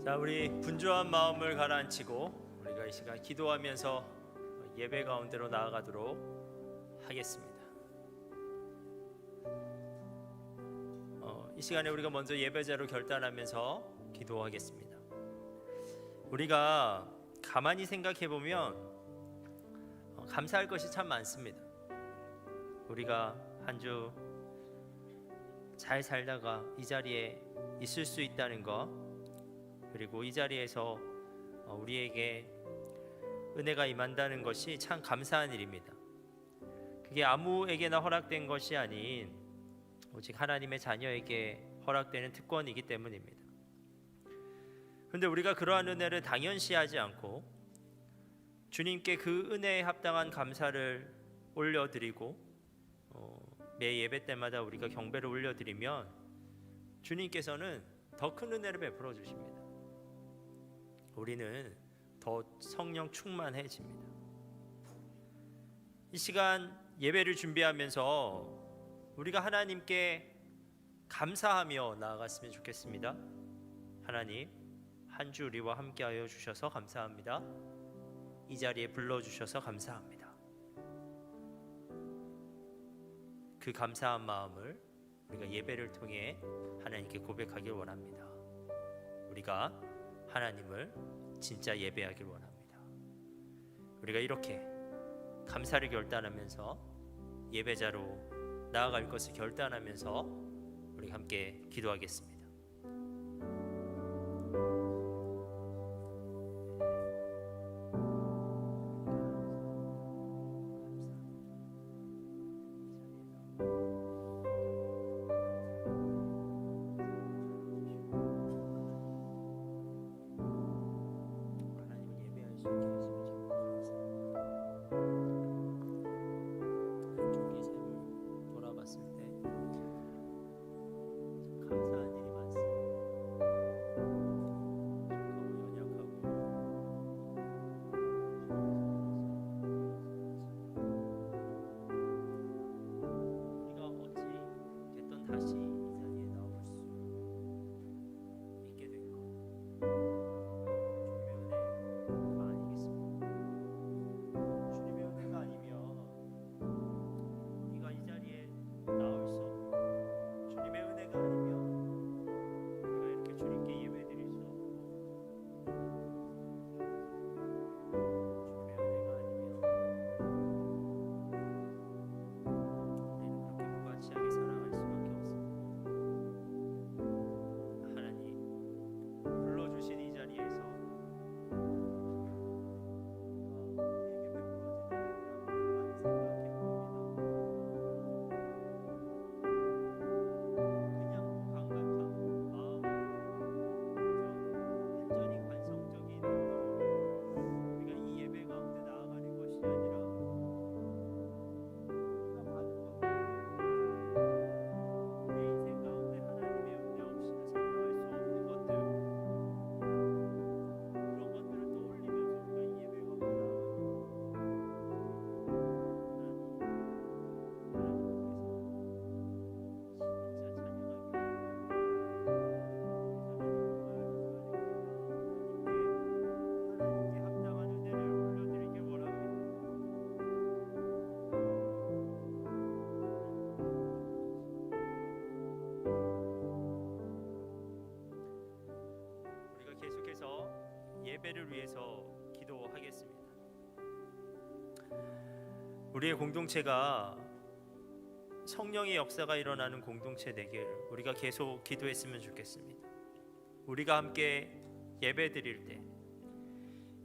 자, 우리 분주한 마음을 가라앉히고 우리가 이 시간 기도하면서 예배 가운데로 나아가도록 하겠습니다. 이 시간에 우리가 먼저 예배자로 결단하면서 기도하겠습니다. 우리가 가만히 생각해 보면 감사할 것이 참 많습니다. 우리가 한 주 잘 살다가 이 자리에 있을 수 있다는 것, 그리고 이 자리에서 우리에게 은혜가 임한다는 것이 참 감사한 일입니다. 그게 아무에게나 허락된 것이 아닌 오직 하나님의 자녀에게 허락되는 특권이기 때문입니다. 그런데 우리가 그러한 은혜를 당연시하지 않고 주님께 그 은혜에 합당한 감사를 올려드리고 매 예배 때마다 우리가 경배를 올려드리면 주님께서는 더 큰 은혜를 베풀어 주십니다. 우리는 더 성령 충만해집니다. 이 시간 예배를 준비하면서 우리가 하나님께 감사하며 나아갔으면 좋겠습니다. 하나님, 한 주 우리와 함께하여 주셔서 감사합니다. 이 자리에 불러주셔서 감사합니다. 그 감사한 마음을 우리가 예배를 통해 하나님께 고백하길 원합니다. 우리가 하나님을 진짜 예배하길 원합니다. 우리가 이렇게 감사를 결단하면서 예배자로 나아갈 것을 결단하면서 우리가 함께 기도하겠습니다. 예배를 위해서 기도하겠습니다. 우리의 공동체가 성령의 역사가 일어나는 공동체 되길 우리가 계속 기도했으면 좋겠습니다. 우리가 함께 예배드릴 때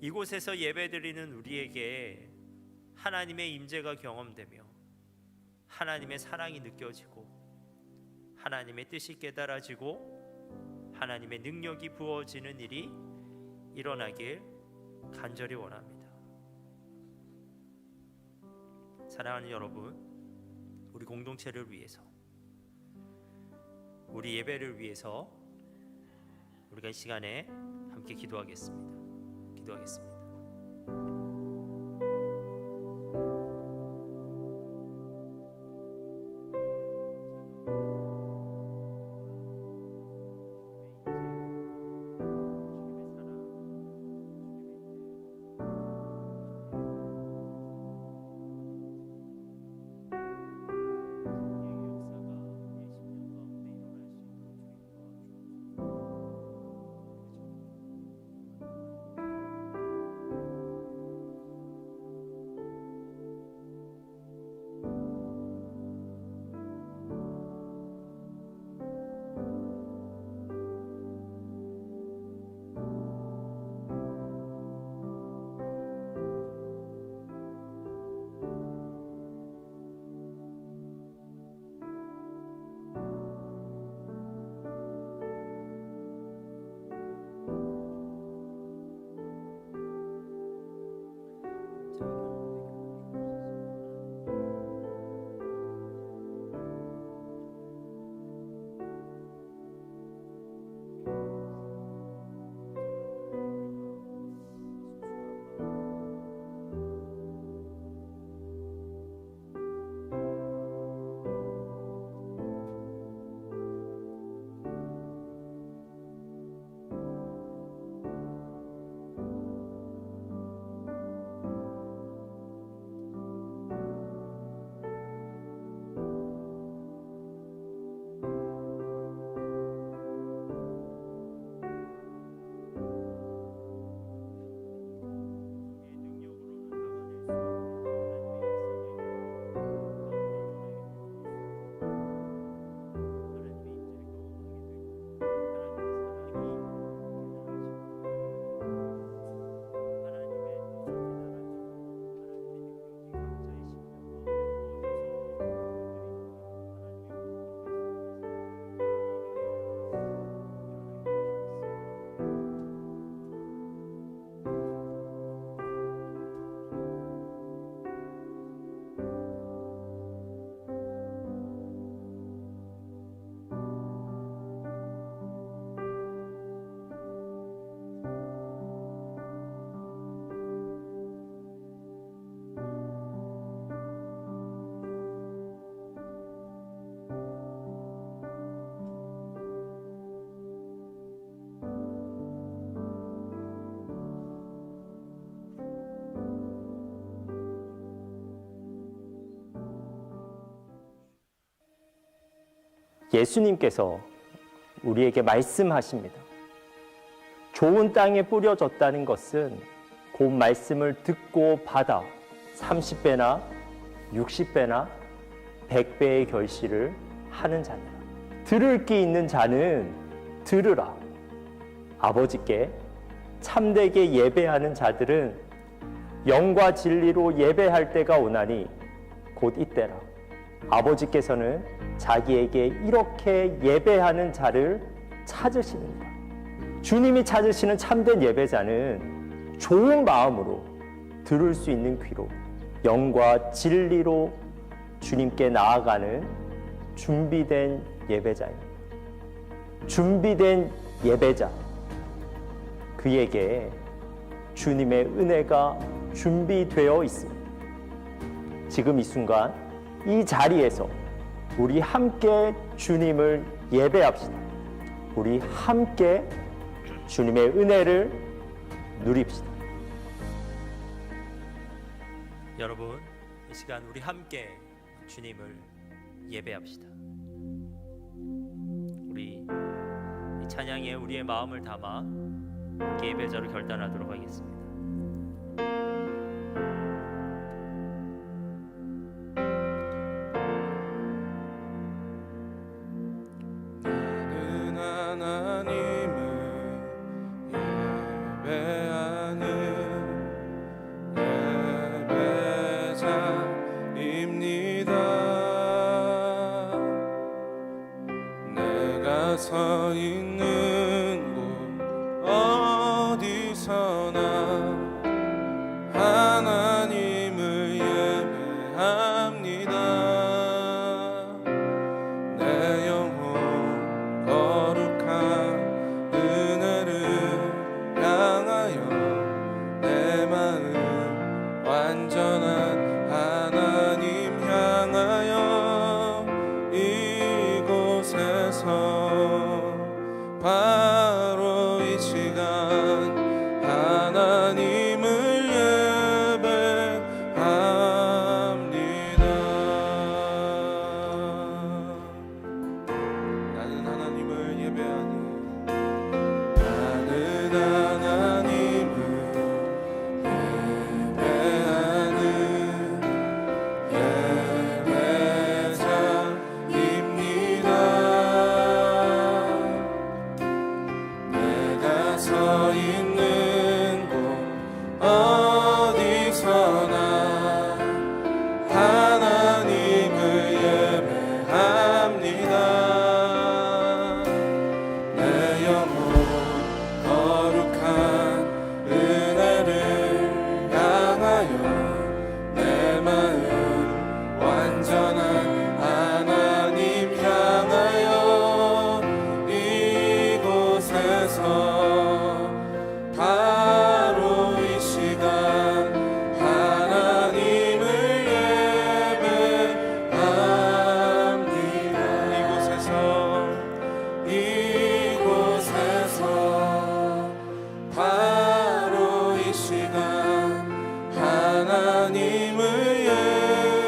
이곳에서 예배드리는 우리에게 하나님의 임재가 경험되며 하나님의 사랑이 느껴지고 하나님의 뜻이 깨달아지고 하나님의 능력이 부어지는 일이 일어나길 간절히 원합니다. 사랑하는 여러분, 우리 공동체를 위해서, 우리 예배를 위해서 우리가 이 시간에 함께 기도하겠습니다. 기도하겠습니다. 예수님께서 우리에게 말씀하십니다. 좋은 땅에 뿌려졌다는 것은 그 말씀을 듣고 받아 30배나 60배나 100배의 결실을 하는 자니라. 들을 귀 있는 자는 들으라. 아버지께 참되게 예배하는 자들은 영과 진리로 예배할 때가 오나니 곧 이때라. 아버지께서는 자기에게 이렇게 예배하는 자를 찾으시느니라. 주님이 찾으시는 참된 예배자는 좋은 마음으로 들을 수 있는 귀로 영과 진리로 주님께 나아가는 준비된 예배자입니다. 준비된 예배자, 그에게 주님의 은혜가 준비되어 있습니다. 지금 이 순간 이 자리에서 우리 함께 주님을 예배합시다. 우리 함께 주님의 은혜를 누립시다. 여러분, 이 시간 우리 함께 주님을 예배합시다. 우리 이 찬양에 우리의 마음을 담아 함께 예배자로 결단하도록 하겠습니다. 나는 하나님을 예배하는 예배자입니다. 내가 서 있는 곳 어디서나 하나님을 예배합니다. 내 영혼 거룩한 은혜를 향하여 내 마음 완전한 하나님 향하여 이곳에서 바로 이 시간 하나님을 예배합니다. 나는 하나님을 예배하는 나는 하나님을 예배하는 예배자입니다. 내가 서 있는 곳 어디서나 하나님을 예배합니다. 내 영혼 거룩한 은혜를 향하여 내 마음 완전한 하나님 향하여 이곳에서 바로 이 시간 하나님을 예배합니다. 이곳에서 바로 이 시간 하나님을 예배합니다.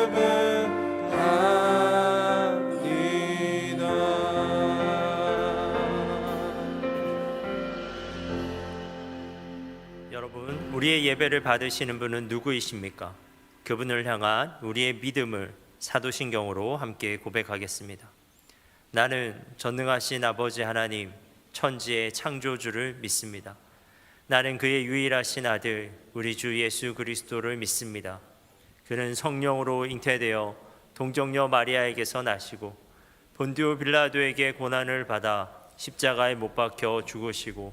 여러분, 우리의 예배를 받으시는 분은 누구이십니까? 그분을 향한 우리의 믿음을 사도신경으로 함께 고백하겠습니다. 나는 전능하신 아버지 하나님, 천지의 창조주를 믿습니다. 나는 그의 유일하신 아들, 우리 주 예수 그리스도를 믿습니다. 그는 성령으로 잉태되어 동정녀 마리아에게서 나시고 본디오 빌라도에게 고난을 받아 십자가에 못 박혀 죽으시고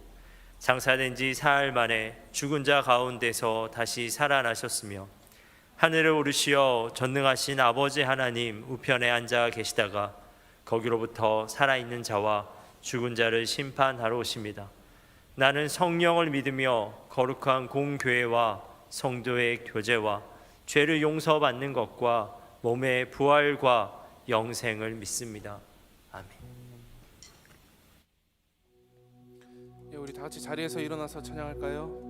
장사된 지 사흘 만에 죽은 자 가운데서 다시 살아나셨으며 하늘을 오르시어 전능하신 아버지 하나님 우편에 앉아 계시다가 거기로부터 살아있는 자와 죽은 자를 심판하러 오십니다. 나는 성령을 믿으며 거룩한 공교회와 성도의 교제와 죄를 용서받는 것과 몸의 부활과 영생을 믿습니다. 아멘. 우리 다 같이 자리에서 일어나서 찬양할까요?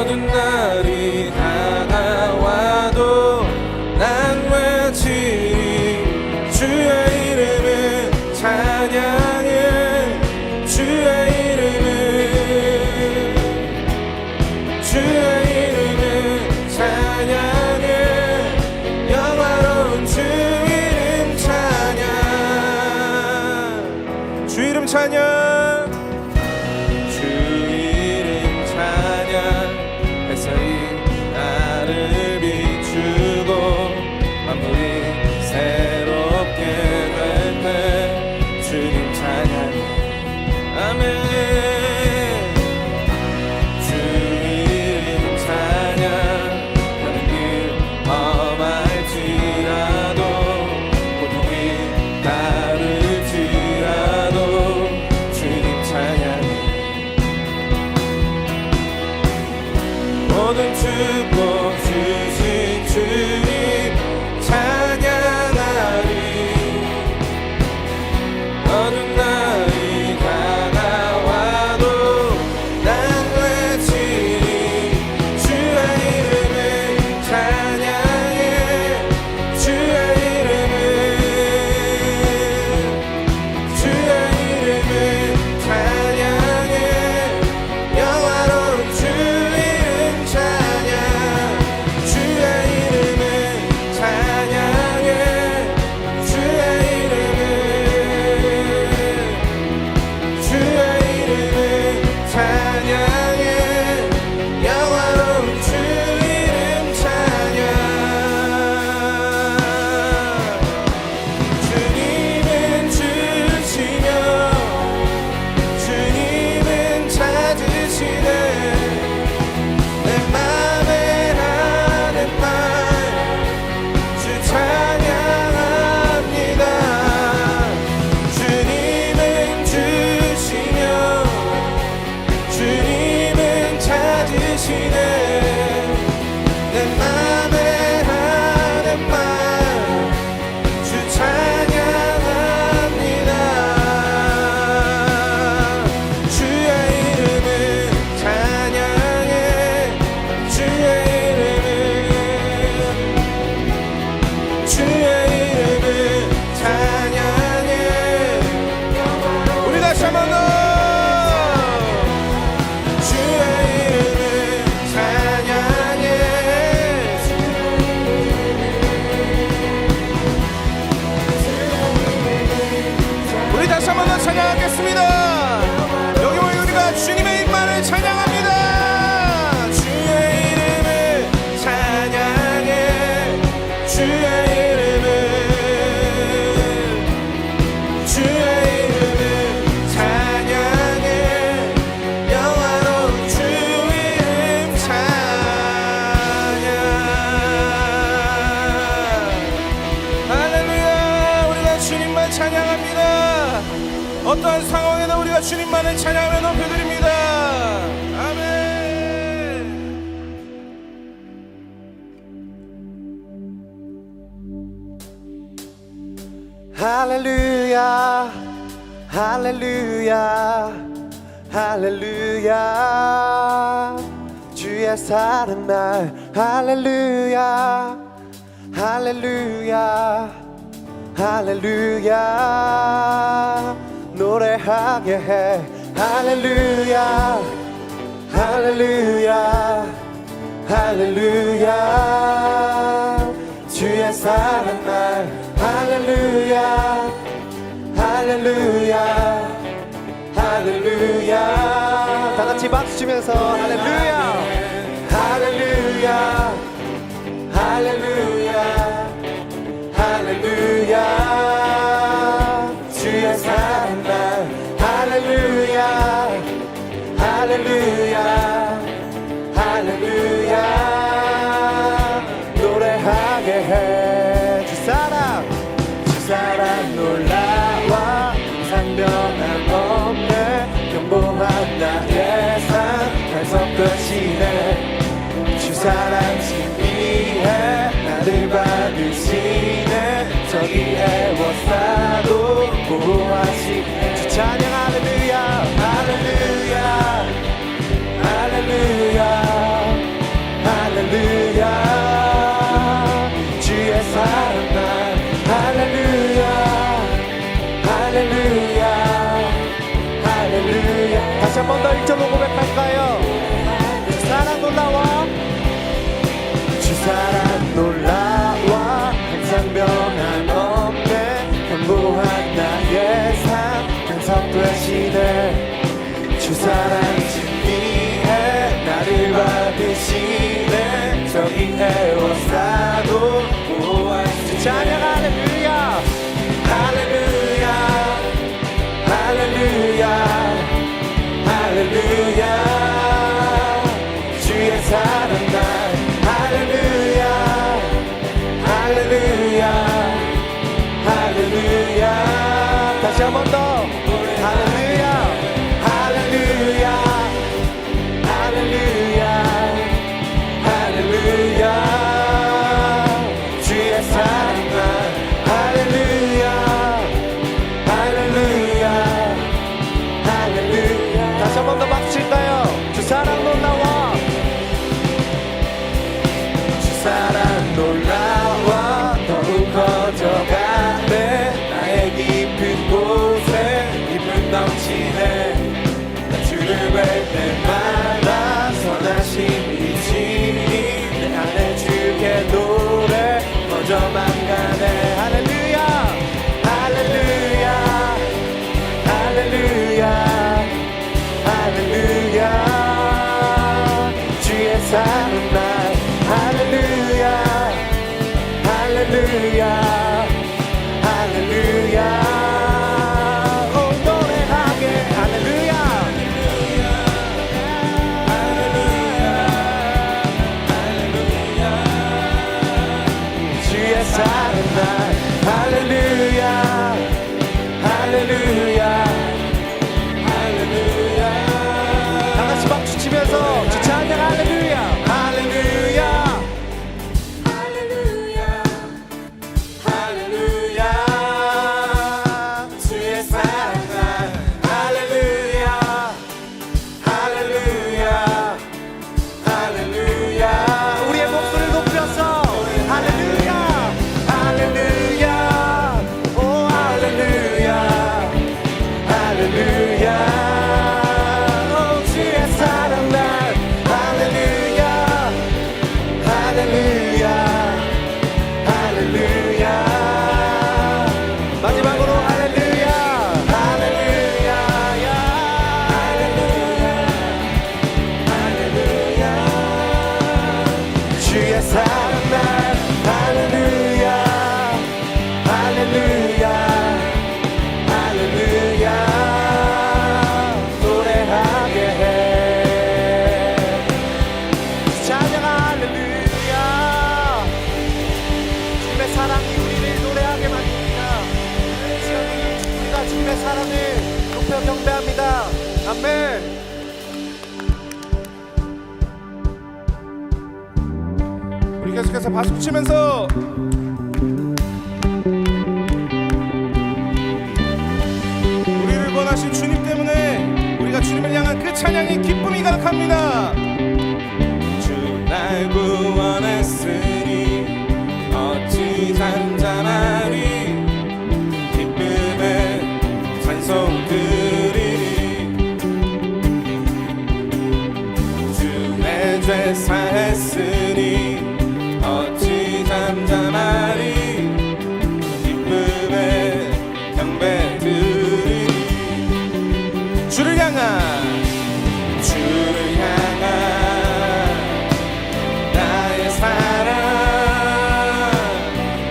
어두운 날이 다가와도 난 외치리 주의 이름을 찬양해 주의 이름을 찬양해 영화로운 주 이름 찬양 주 이름 찬양 주 이름 찬양 햇살이 나를 비추고 만물이 새롭게 될 때 주님 찬양해 아멘 주 이름 찬양 가는 길 험할지라도 고통이 따를지라도 주님 찬양해 모든 축복 주신 주님 찬양하리 어두운 날이 다가와도 난 외치리 주의 이름을 찬양해 주의 이름을 찬양해 영화로운 주 이름 찬양 주의 이름을 찬양해 주의 이름을 찬양해 영화로운 주 이름 찬양 주님은 주시며 주님은 찾으시네 내 맘에 하는 말 주 찬양합니다 주님은 주시며 주님은 찾으시네 내 맘에 하는 말 주 찬양합니다 주의 이름을 찬양해 주의 이름을 찬양해 우리 다시 한번 더 주의 이름을 찬양해 우리 다시 한번 더 찬양하겠습니다 여기 모인 우리가 주님의 이름만을 찬양합니다 주의 이름을 찬양해 주의 이름을 찬양해 영화로운 주 이름 찬양 할렐루야 우리가 주님만 찬양합니다 어떠한 상황에도 우리가 주님만을 찬양하며 높여드립니다 아멘 할렐루야 할렐루야 할렐루야 주의 사랑 날 할렐루야 할렐루야 할렐루야 노래하게 해 할렐루야 할렐루야 할렐루야 주의 사랑 날 할렐루야 할렐루야 할렐루야 다 같이 박수 치면서 할렐루야 할렐루야 할렐루야 할렐루야 주의 사랑 날 할렐루야 할렐루야 할렐루야 노래하게 해 주 사랑 놀라와 상변함없네 평범한 나의 삶 달성끝이네 주 사랑 신비해 나를 받으시네 저기에 워싸도 보호하시네 주 찬양 할렐루야 할렐루야 할렐루야 선하시네. 주 사랑 진리해 나를 받으시네. 저기 애워싸고 보호하시네. 찬양 할렐루야 할렐루야 할렐루야 할렐루야. 주의 사랑 날 할렐루야 할렐루야 할렐루야. 다시 한 번 더 할렐루야 할렐루야 할렐루야 할렐루야. 주의 사랑 날 할렐루야 할렐루야 할렐루야. 다시 한 번 더 박수 칠까요? 주 사랑 놀라워 주 사랑 놀라워 더욱 커져가네. 나의 깊은 곳에 기쁨 넘치네. 나 주를 뵐 때마다 선하심이시니 내 안에 주의 노래 먼저만 가네. 할렐루야 할렐루야 할렐루야 할렐루야. 주의 사랑 날 할렐루야 할렐루야 할렐루야. 오 노래하게 할렐루야 할렐루야 할렐루야. 주의 사랑 날 할렐루야 할렐루야 할렐루야. 다 같이 박수 치면서 주 찬양 할렐루야 할렐루야 할렐루야 할렐루야. 주의 사랑 날 할렐루야 할렐루야 할렐루야. 우리의 목소리를 높여서 할렐루야 할렐루야 오 할렐루야 할렐루야. 오 주의 사랑 날 할렐루야 할렐루야 할렐루야. 마지막으로 할렐루야 할렐루야 할렐루야 할렐루야. 주의 사랑 날 할렐루야 할렐루야 할렐루야. 노래하게 해 찬양 할렐루야. 주님의 사랑이 우리를 노래하게 만듭니다. 우리가 주님의 사랑을 높여 경배합니다. 아멘. 우리 계속해서 박수 치면서 우리를 원하신 주님 때문에 우리가 주님을 향한 그 찬양이 기쁨이 가득합니다. 주 날 구원했으니 어찌 잠잠하리. 기쁨의 찬송 드리리. 주 내 죄 사했으니 어찌 잠잠하리. 기쁨의 경배 드리리. 주를 향한 나의 사랑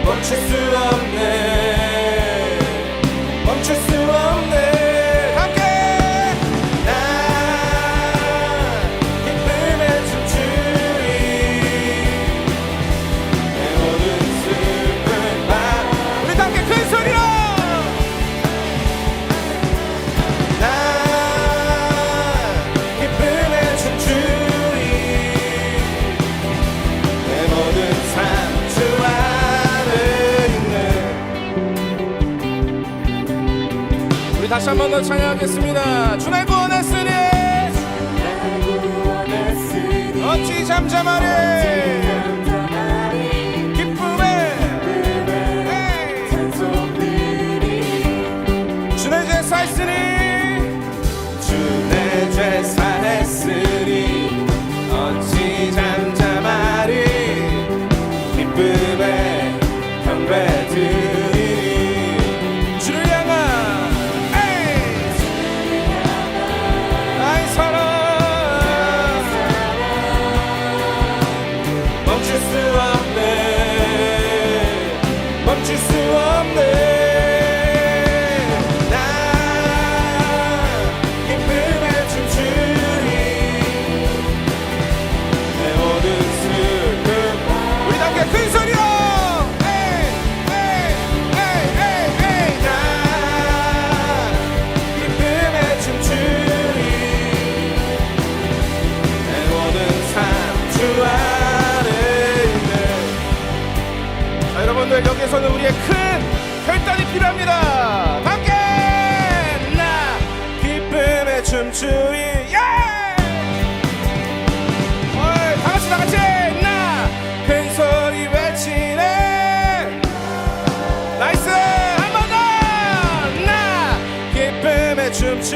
멈출 수 없네 멈출 수 없네. 함께 나 기쁨에 춤추리. 내 모든 슬픈 밤 우리 다 함께 큰 소리로 나 기쁨에 춤추리. 내 모든 상처 안에 있네. 우리 다시 한 번 더 찬양하겠습니다. 주 날 구원했으니 어찌 잠잠하리. 기쁨에 주 내 죄 사했으니 주 내 죄 사했으니 어찌 잠잠하리. 기쁨에 경배 드리리. 주를 향한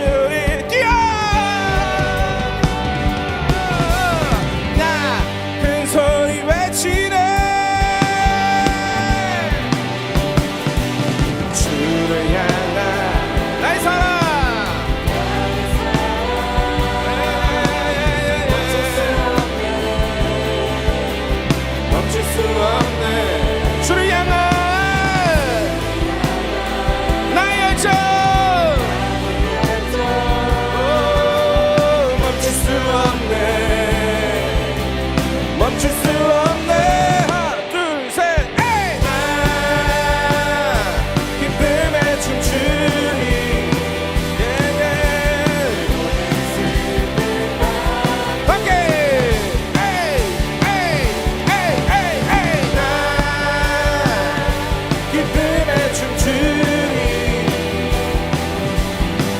주를 뛰어 나 큰 소리 외치네 주를 향한 나의 사랑 멈출 수 없네 주를 향한 나의 열정 멈출 수 없네 멈출 수 없네 하나 둘셋 에이 나 기쁨에 춤추니 함께 에이 에이 에이 에이 에이 나 기쁨에 춤추니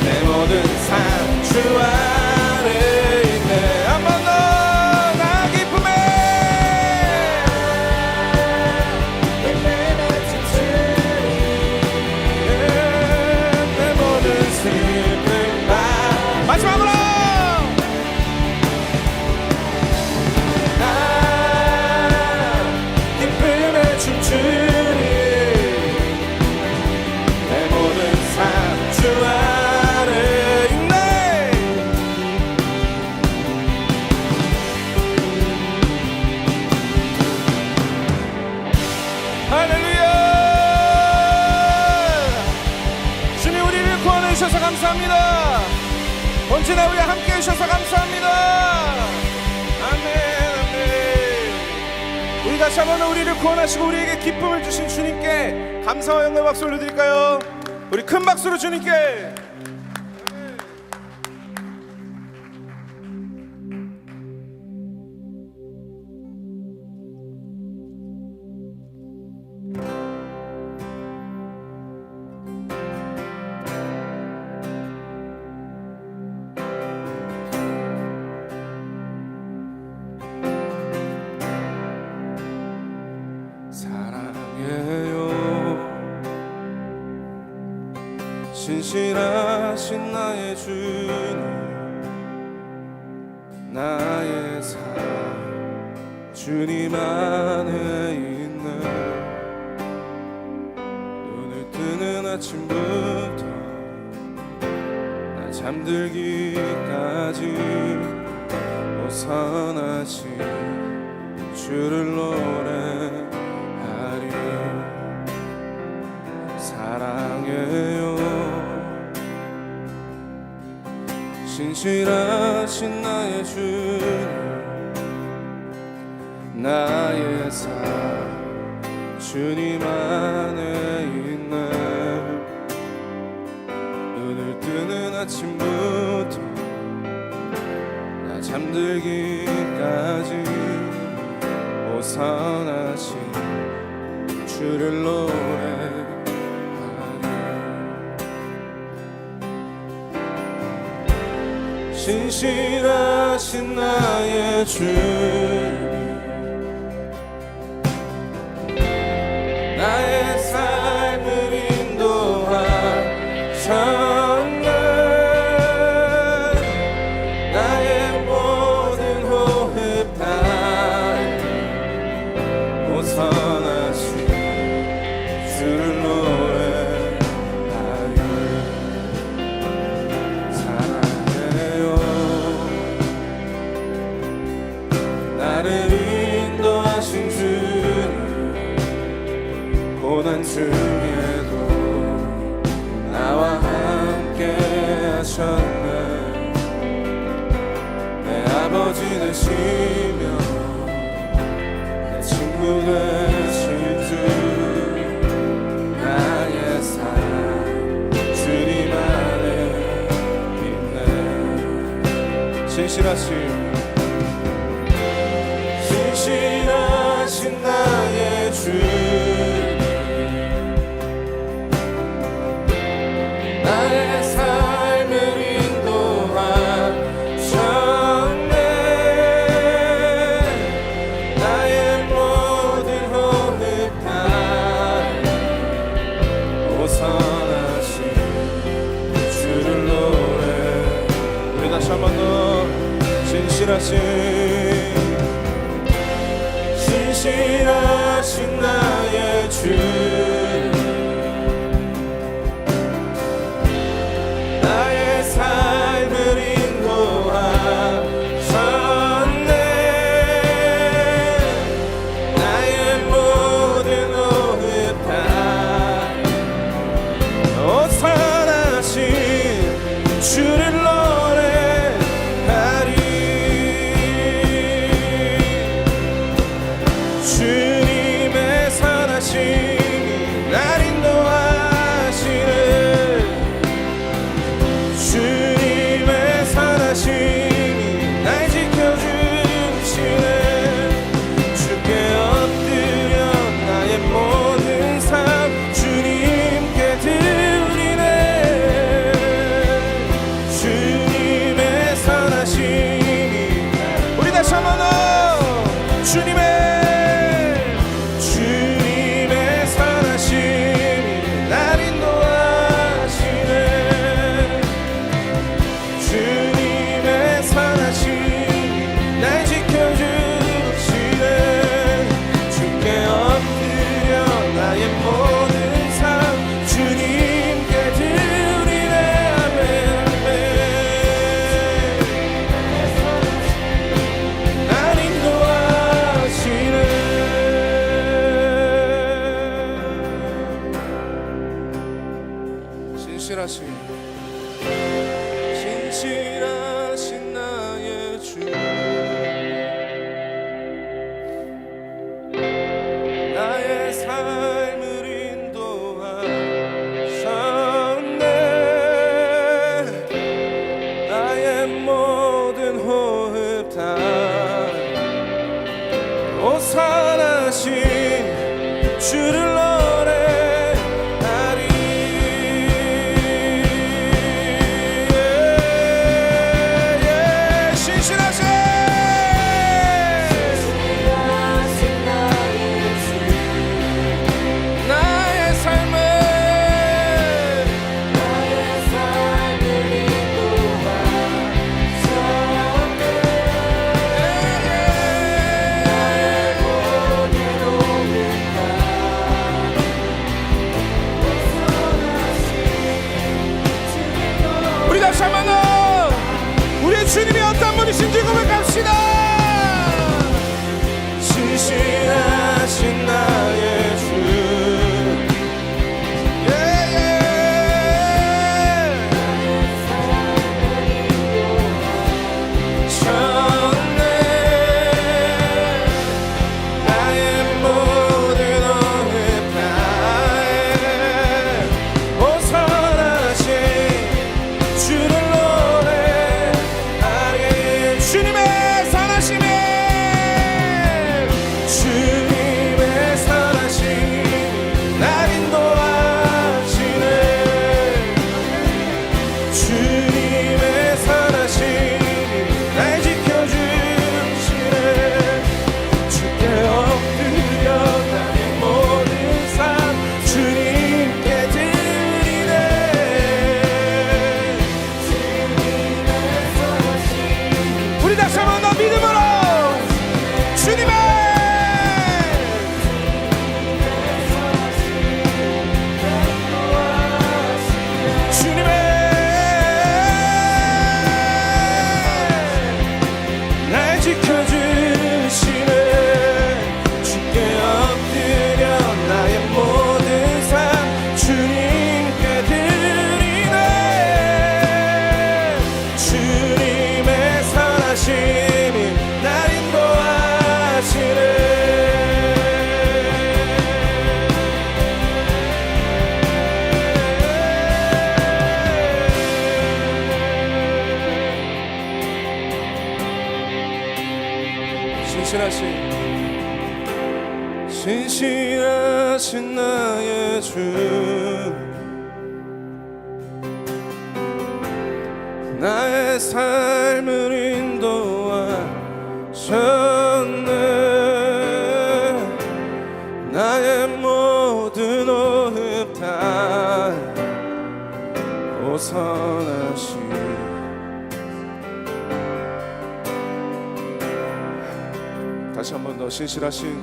내 모든 삶 주 안에 있네 한 번 더 나 기쁨에 내 모든 슬픔 마지막으로 나 기쁨에 춤추니 내 모든 삶 주 안에 있네 할렐루야 주님 우리를 구원해 주셔서 감사합니다 언제나 우리와 함께 해주셔서 감사합니다 아멘 아멘 우리 다시 한번 우리를 구원하시고 우리에게 기쁨을 주신 주님께 감사와 영광의 박수 올려드릴까요 우리 큰 박수로 주님께 사랑해요 신실하신 나의 주님 나의 삶 주님 안에 있네 눈을 뜨는 아침부터 나 잠들기까지 오선하신 주를 노래하리 사랑해요 신실하신 나의 주님 나의 삶 주님 안에 있네 눈을 뜨는 아침부터 나 잠들기까지 오선하신 주를 노래하리 신실하신 나의 주님 나의 삶을 인도하셨네 나의 모든 호흡 따위 오선하신 주를 노래하리 사랑해요 나를 인도하신 주님 고난 중에도 나와 함께 하셨네 내 아버지 되시며 내 친구 되신 주 나의 삶 주님 안에 있네 신실하신 나의 주님 나의 삶을 인도하셨네 나의 모든 호흡 따위 오선하신 주를 노래 신실하신 나의 주, 나의 삶을 인도하셨네. 나의 모든 호흡 다 오선하신 주를 노래하리. 주님의 선하심이 날 인도하시네. 주님의 선하심이 날 지켜주시네. 주께 엎드려 나의 모든 삶 주님께 드리네. 주님의 선하심이 우리 다시 한번 주님의 선하심이 날 인도하시네. 주님의 선하심이 날 지켜주시네. 주께 엎드려 나의 모든 삶 주님께 드리네. 아멘 아멘. 날 인도하시네. 신실하신 나의 주, 나의 삶을 인도하셨네. 나의 모든 호흡 다 오선하신 주를 우리 주님이 어떤 분이신지 고백합시다. 신실하신 나의 주, 나의 모든 호흡 다해 오선하신 주를 노래하리. 주님의 선하심에 주님의 선하심이 날 인도하시네. 주님의 선하심이 날 지켜주시네. 주께 엎드려 나의 모든 삶 주님께 드리네. 우리 다시 한번 더 믿음으로 주님의 날 지켜주시네. 주께 엎드려 나의 모든 삶 주님께 드리네. 주님의 선하심이 날 인도하시네. 신실하신 나의 주, 나의 삶을 인도하셨네. 나의 모든 호흡 다 오선하신 다시 한 번 더 신실하신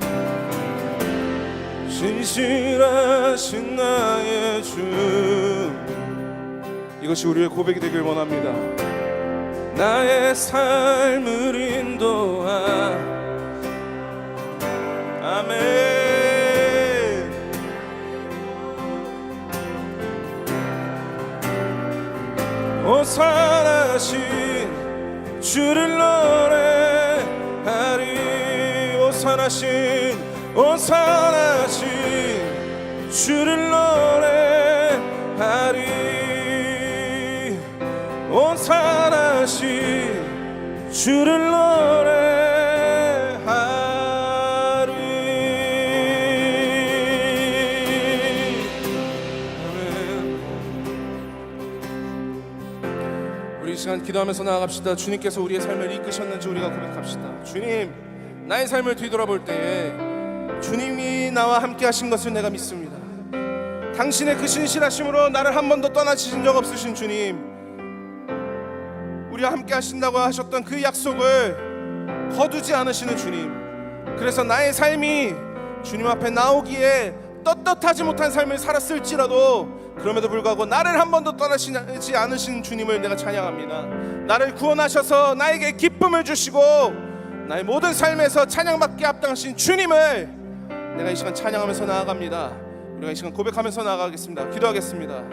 나의 주, 이것이 우리의 고백이 되길 원합니다. 나의 삶을 인도하. 아멘. 오산하신 주를 노래하리. 오산하신 주를 노래하리. 오산하신 주를 노래하리. 아멘. 우리 이 시간 기도하면서 나아갑시다. 주님께서 우리의 삶을 이끄셨는지 우리가 고백합시다. 주님, 나의 삶을 뒤돌아볼 때에 주님이 나와 함께 하신 것을 내가 믿습니다. 당신의 그 신실하심으로 나를 한 번도 떠나주신 적 없으신 주님, 우리와 함께 하신다고 하셨던 그 약속을 거두지 않으시는 주님, 그래서 나의 삶이 주님 앞에 나오기에 떳떳하지 못한 삶을 살았을지라도 그럼에도 불구하고 나를 한 번도 떠나시지 않으신 주님을 내가 찬양합니다. 나를 구원하셔서 나에게 기쁨을 주시고 나의 모든 삶에서 찬양받게 합당하신 주님을 내가 이 시간 찬양하면서 나아갑니다. 우리가 이 시간 고백하면서 나아가겠습니다. 기도하겠습니다.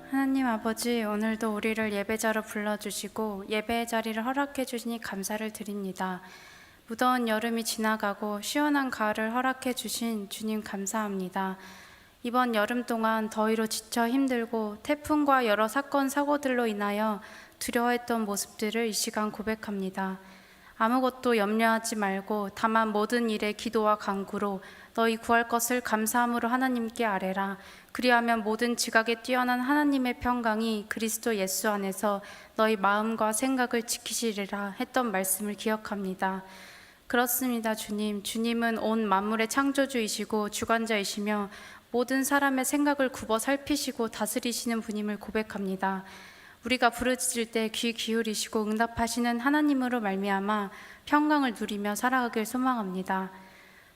하나님 아버지, 오늘도 우리를 예배자로 불러주시고 예배의 자리를 허락해 주시니 감사를 드립니다. 무더운 여름이 지나가고 시원한 가을을 허락해 주신 주님 감사합니다. 이번 여름 동안 더위로 지쳐 힘들고 태풍과 여러 사건 사고들로 인하여 두려워했던 모습들을 이 시간 고백합니다. 아무것도 염려하지 말고 다만 모든 일에 기도와 간구로 너희 구할 것을 감사함으로 하나님께 아뢰라. 그리하면 모든 지각에 뛰어난 하나님의 평강이 그리스도 예수 안에서 너희 마음과 생각을 지키시리라 했던 말씀을 기억합니다. 그렇습니다. 주님은 온 만물의 창조주이시고 주관자이시며 모든 사람의 생각을 굽어 살피시고 다스리시는 분임을 고백합니다. 우리가 부르짖을 때 귀 기울이시고 응답하시는 하나님으로 말미암아 평강을 누리며 살아가길 소망합니다.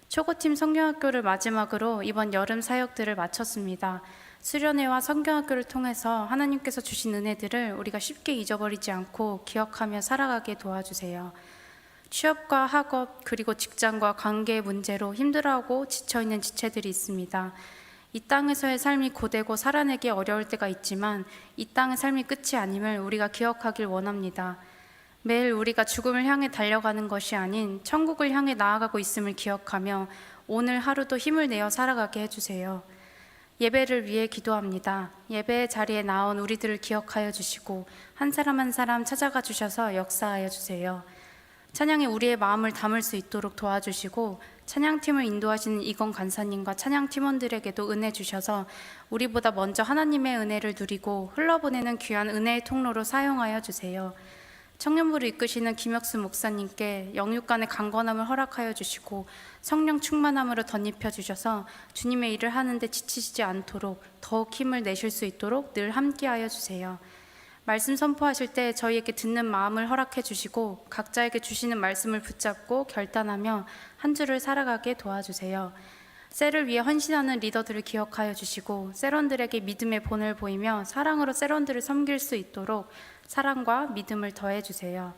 초고팀 성경학교를 마지막으로 이번 여름 사역들을 마쳤습니다. 수련회와 성경학교를 통해서 하나님께서 주신 은혜들을 우리가 쉽게 잊어버리지 않고 기억하며 살아가게 도와주세요. 취업과 학업 그리고 직장과 관계의 문제로 힘들어하고 지쳐있는 지체들이 있습니다. 이 땅에서의 삶이 고되고 살아내기 어려울 때가 있지만 이 땅의 삶이 끝이 아님을 우리가 기억하길 원합니다. 매일 우리가 죽음을 향해 달려가는 것이 아닌 천국을 향해 나아가고 있음을 기억하며 오늘 하루도 힘을 내어 살아가게 해주세요. 예배를 위해 기도합니다. 예배의 자리에 나온 우리들을 기억하여 주시고 한 사람 한 사람 찾아가 주셔서 역사하여 주세요. 찬양에 우리의 마음을 담을 수 있도록 도와주시고 찬양팀을 인도하시는 이건 간사님과 찬양팀원들에게도 은혜 주셔서 우리보다 먼저 하나님의 은혜를 누리고 흘러보내는 귀한 은혜의 통로로 사용하여 주세요. 청년부를 이끄시는 김혁수 목사님께 영육간의 강건함을 허락하여 주시고 성령 충만함으로 덧입혀 주셔서 주님의 일을 하는데 지치시지 않도록 더욱 힘을 내실 수 있도록 늘 함께하여 주세요. 말씀 선포하실 때 저희에게 듣는 마음을 허락해 주시고 각자에게 주시는 말씀을 붙잡고 결단하며 한 주를 살아가게 도와주세요. 셀을 위해 헌신하는 리더들을 기억하여 주시고 셀원들에게 믿음의 본을 보이며 사랑으로 셀원들을 섬길 수 있도록 사랑과 믿음을 더해 주세요.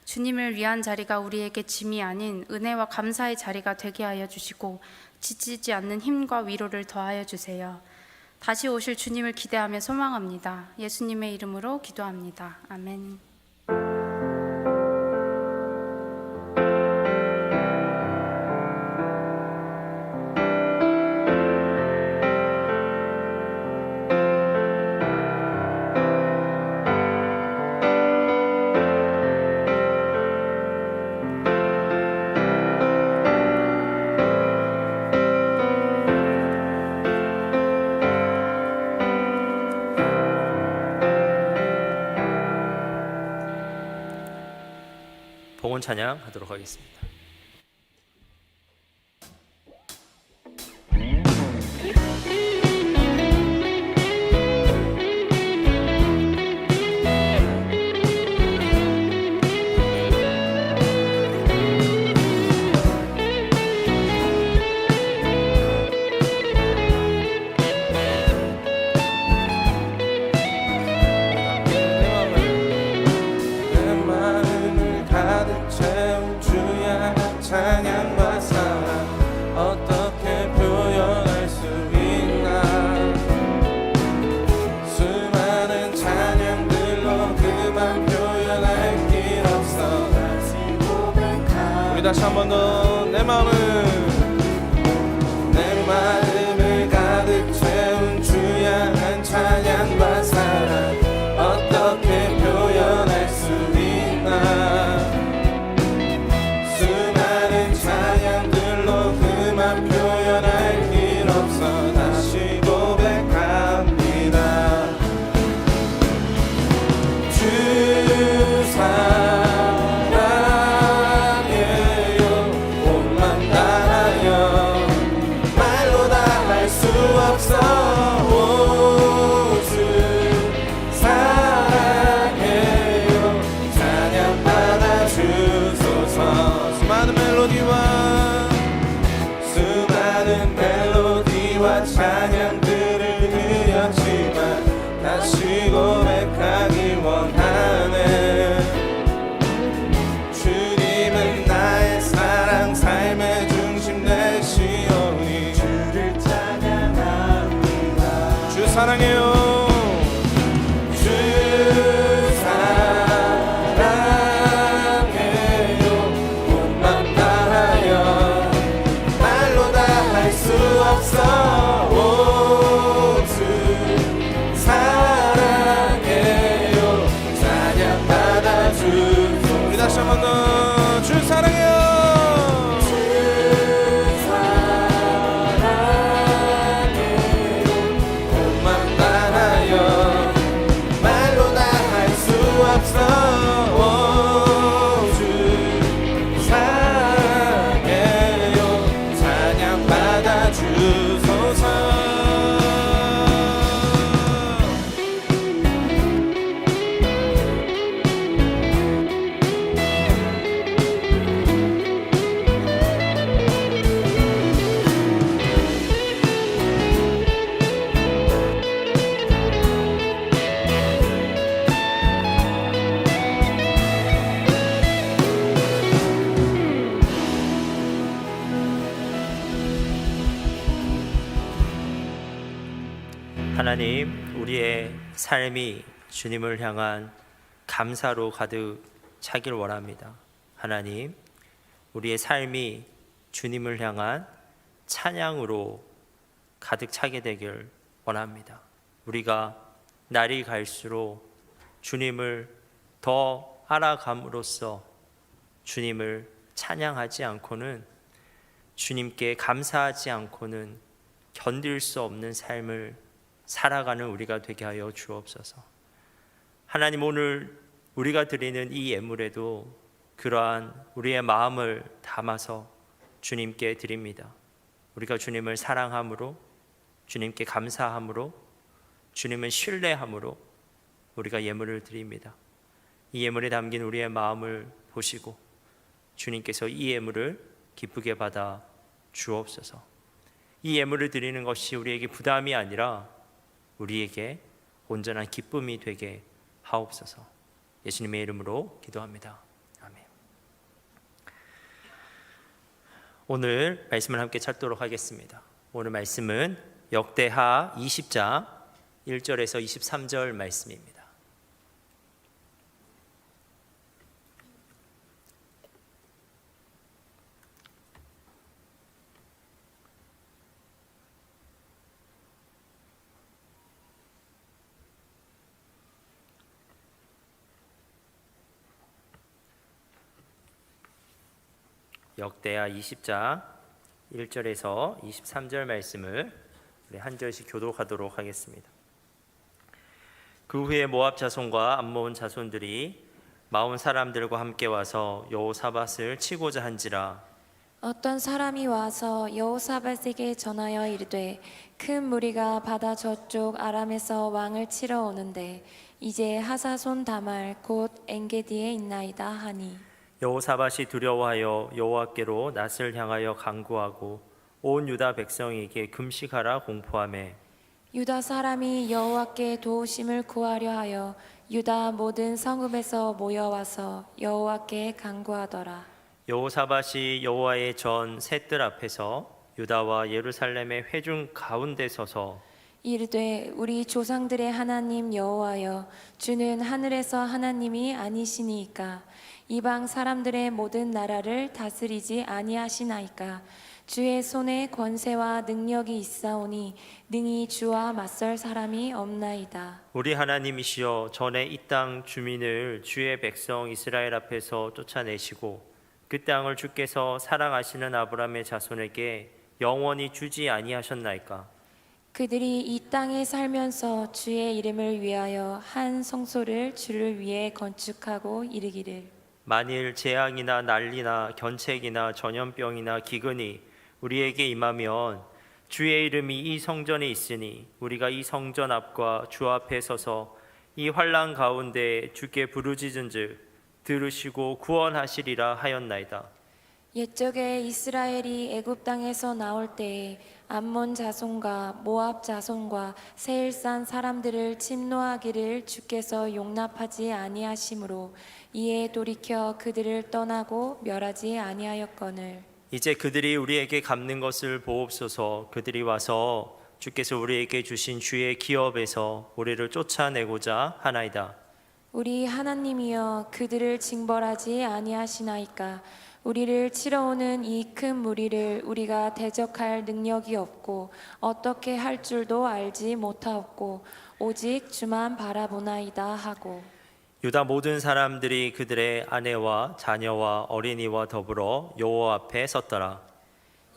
주님을 위한 자리가 우리에게 짐이 아닌 은혜와 감사의 자리가 되게 하여 주시고 지치지 않는 힘과 위로를 더하여 주세요. 다시 오실 주님을 기대하며 소망합니다. 예수님의 이름으로 기도합니다. 아멘. 봉헌 찬양하도록 하겠습니다. 찬양과 사랑 어떻게 표현할 수 있나. 수많은 찬양들로 그만 표현할 길 없어. 우리 다시 한 번 더 내 마음을 가득 채운 주야한 찬양과 사랑 어떻게 표현할 수 있나. 찬양들로 그만 표현할 길 없어. 다시 고백합니다. 주 사랑해요. 온맘 다하여 말로 다 할 수 없어. 오, 주 사랑해요. 찬양 받아주소서. 수많은 멜로디와 찬양들을 드렸지만 다시 고백하기 원하네. 주님은 나의 사랑 삶의 중심 되시오니 주를 찬양합니다. 주 사랑해요. 다시 한 번 더 주 사랑해요. 주 사랑해요. 온맘 다하여 말로 다 할 수 없어. 오, 주 사랑해요. 찬양 받아주소서. 하나님, 우리의 삶이 주님을 향한 감사로 가득 차길 원합니다. 하나님, 우리의 삶이 주님을 향한 찬양으로 가득 차게 되길 원합니다. 우리가 날이 갈수록 주님을 더 알아감으로써 주님을 찬양하지 않고는, 주님께 감사하지 않고는 견딜 수 없는 삶을 살아가는 우리가 되게 하여 주옵소서. 하나님, 오늘 우리가 드리는 이 예물에도 그러한 우리의 마음을 담아서 주님께 드립니다. 우리가 주님을 사랑함으로, 주님께 감사함으로, 주님을 신뢰함으로 우리가 예물을 드립니다. 이 예물에 담긴 우리의 마음을 보시고 주님께서 이 예물을 기쁘게 받아 주옵소서. 이 예물을 드리는 것이 우리에게 부담이 아니라 우리에게 온전한 기쁨이 되게 하옵소서. 예수님의 이름으로 기도합니다. 아멘. 오늘 말씀을 함께 찾도록 하겠습니다. 오늘 말씀은 역대하 20장 1절에서 23절 말씀입니다. 역대하 20장 1절에서 23절 말씀을 우리 한 절씩 교독하도록 하겠습니다. 그 후에 모압 자손과 암몬 자손들이 마온 사람들과 함께 와서 여호사밧을 치고자 한지라. 어떤 사람이 와서 여호사밧에게 전하여 이르되 큰 무리가 바다 저쪽 아람에서 왕을 치러 오는데 이제 하사손 다말 곧 엔게디에 있나이다 하니 여호사밧이 두려워하여 여호와께로 낯을 향하여 간구하고 온 유다 백성에게 금식하라 공포하매 유다 사람이 여호와께 도우심을 구하려 하여 유다 모든 성읍에서 모여와서 여호와께 간구하더라. 여호사밧이 여호와의 전 셋들 앞에서 유다와 예루살렘의 회중 가운데 서서 이르되 우리 조상들의 하나님 여호와여 주는 하늘에서 하나님이 아니시니이까 이방 사람들의 모든 나라를 다스리지 아니하시나이까 주의 손에 권세와 능력이 있사오니 능히 주와 맞설 사람이 없나이다. 우리 하나님이시여 전에 이 땅 주민을 주의 백성 이스라엘 앞에서 쫓아내시고 그 땅을 주께서 사랑하시는 아브라함의 자손에게 영원히 주지 아니하셨나이까. 그들이 이 땅에 살면서 주의 이름을 위하여 한 성소를 주를 위해 건축하고 이르기를 만일 재앙이나 난리나 견책이나 전염병이나 기근이 우리에게 임하면 주의 이름이 이 성전에 있으니 우리가 이 성전 앞과 주 앞에 서서 이 환난 가운데 주께 부르짖은즉 들으시고 구원하시리라 하였나이다. 옛적에 이스라엘이 애굽 땅에서 나올 때에 암몬 자손과 모압 자손과 세일산 사람들을 침노하기를 주께서 용납하지 아니하심으로 이에 돌이켜 그들을 떠나고 멸하지 아니하였거늘 이제 그들이 우리에게 갚는 것을 보옵소서. 그들이 와서 주께서 우리에게 주신 주의 기업에서 우리를 쫓아내고자 하나이다. 우리 하나님이여 그들을 징벌하지 아니하시나이까 우리를 치러 오는 이 큰 무리를 우리가 대적할 능력이 없고 어떻게 할 줄도 알지 못하옵고 오직 주만 바라보나이다 하고 유다 모든 사람들이 그들의 아내와 자녀와 어린이와 더불어 여호와 앞에 섰더라.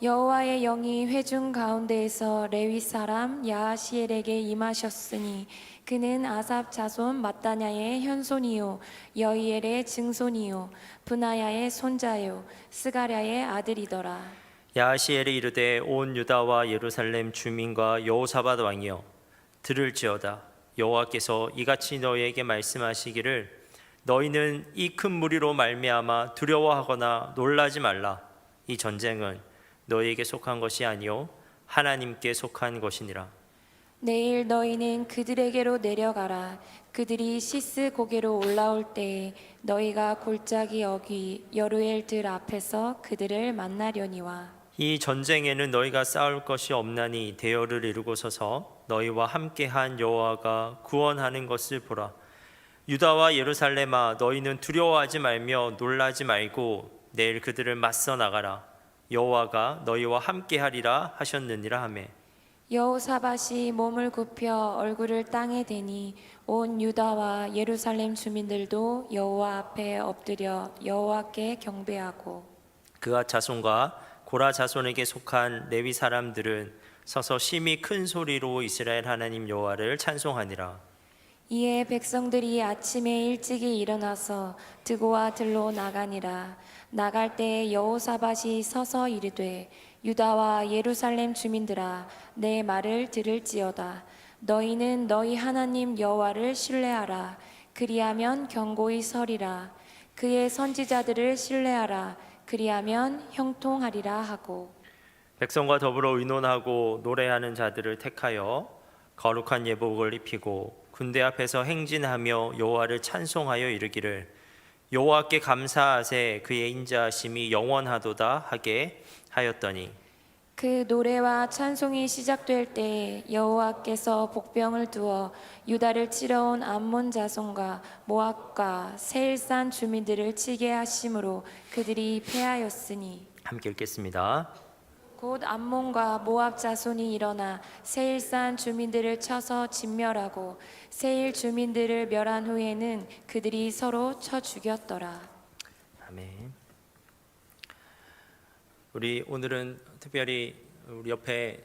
여호와의 영이 회중 가운데에서 레위 사람 야하시엘에게 임하셨으니 그는 아삽 자손 mat다냐의 현손이요 여이엘의 증손이요 브나야의 손자요 스가랴의 아들이더라. 야하시엘이 이르되 온 유다와 예루살렘 주민과 여호사밧 왕이여 들을지어다. 여호와께서 이같이 너희에게 말씀하시기를 너희는 이 큰 무리로 말미암아 두려워하거나 놀라지 말라. 이 전쟁은 너희에게 속한 것이 아니요 하나님께 속한 것이니라. 내일 너희는 그들에게로 내려가라. 그들이 시스 고개로 올라올 때에 너희가 골짜기 어귀 여루엘 들 앞에서 그들을 만나려니와 이 전쟁에는 너희가 싸울 것이 없나니 대열을 이루고 서서 너희와 함께한 여호와가 구원하는 것을 보라. 유다와 예루살렘아 너희는 두려워하지 말며 놀라지 말고 내일 그들을 맞서 나가라. 여호와가 너희와 함께하리라 하셨느니라 하매 여호사밧이 몸을 굽혀 얼굴을 땅에 대니 온 유다와 예루살렘 주민들도 여호와 앞에 엎드려 여호와께 경배하고 그가 자손과 고라 자손에게 속한 레위 사람들은 서서 심히 큰 소리로 이스라엘 하나님 여호와를 찬송하니라. 이에 백성들이 아침에 일찍이 일어나서 드고와 들로 나가니라. 나갈 때 여호사밧이 서서 이르되 유다와 예루살렘 주민들아 내 말을 들을지어다. 너희는 너희 하나님 여호와를 신뢰하라. 그리하면 견고히 서리라. 그의 선지자들을 신뢰하라. 그리하면 형통하리라 하고 백성과 더불어 의논하고 노래하는 자들을 택하여 거룩한 예복을 입히고 군대 앞에서 행진하며 여호와를 찬송하여 이르기를 여호와께 감사하세 그의 인자하심이 영원하도다 하게 하였더니 그 노래와 찬송이 시작될 때 여호와께서 복병을 두어 유다를 치러 온 암몬 자손과 모압과 세일산 주민들을 치게 하심으로 그들이 패하였으니 함께 읽겠습니다. 곧 암몬과 모압 자손이 일어나 세일산 주민들을 쳐서 진멸하고 세일 주민들을 멸한 후에는 그들이 서로 쳐 죽였더라. 아멘. 우리 오늘은 특별히 우리 옆에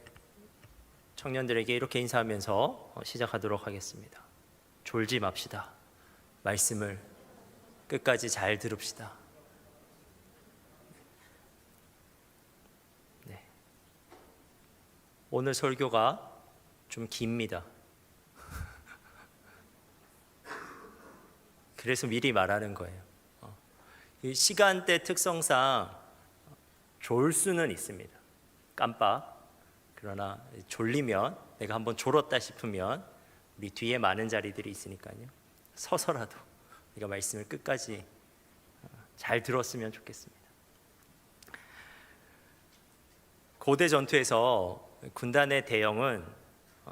청년들에게 이렇게 인사하면서 시작하도록 하겠습니다. 졸지 맙시다. 말씀을 끝까지 잘 들읍시다. 네. 오늘 설교가 좀 깁니다. 그래서 미리 말하는 거예요. 이 시간대 특성상 졸 수는 있습니다. 깜빡. 그러나 졸리면, 내가 한번 졸았다 싶으면 우리 뒤에 많은 자리들이 있으니까요. 서서라도 우리가 말씀을 끝까지 잘 들었으면 좋겠습니다. 고대 전투에서 군단의 대형은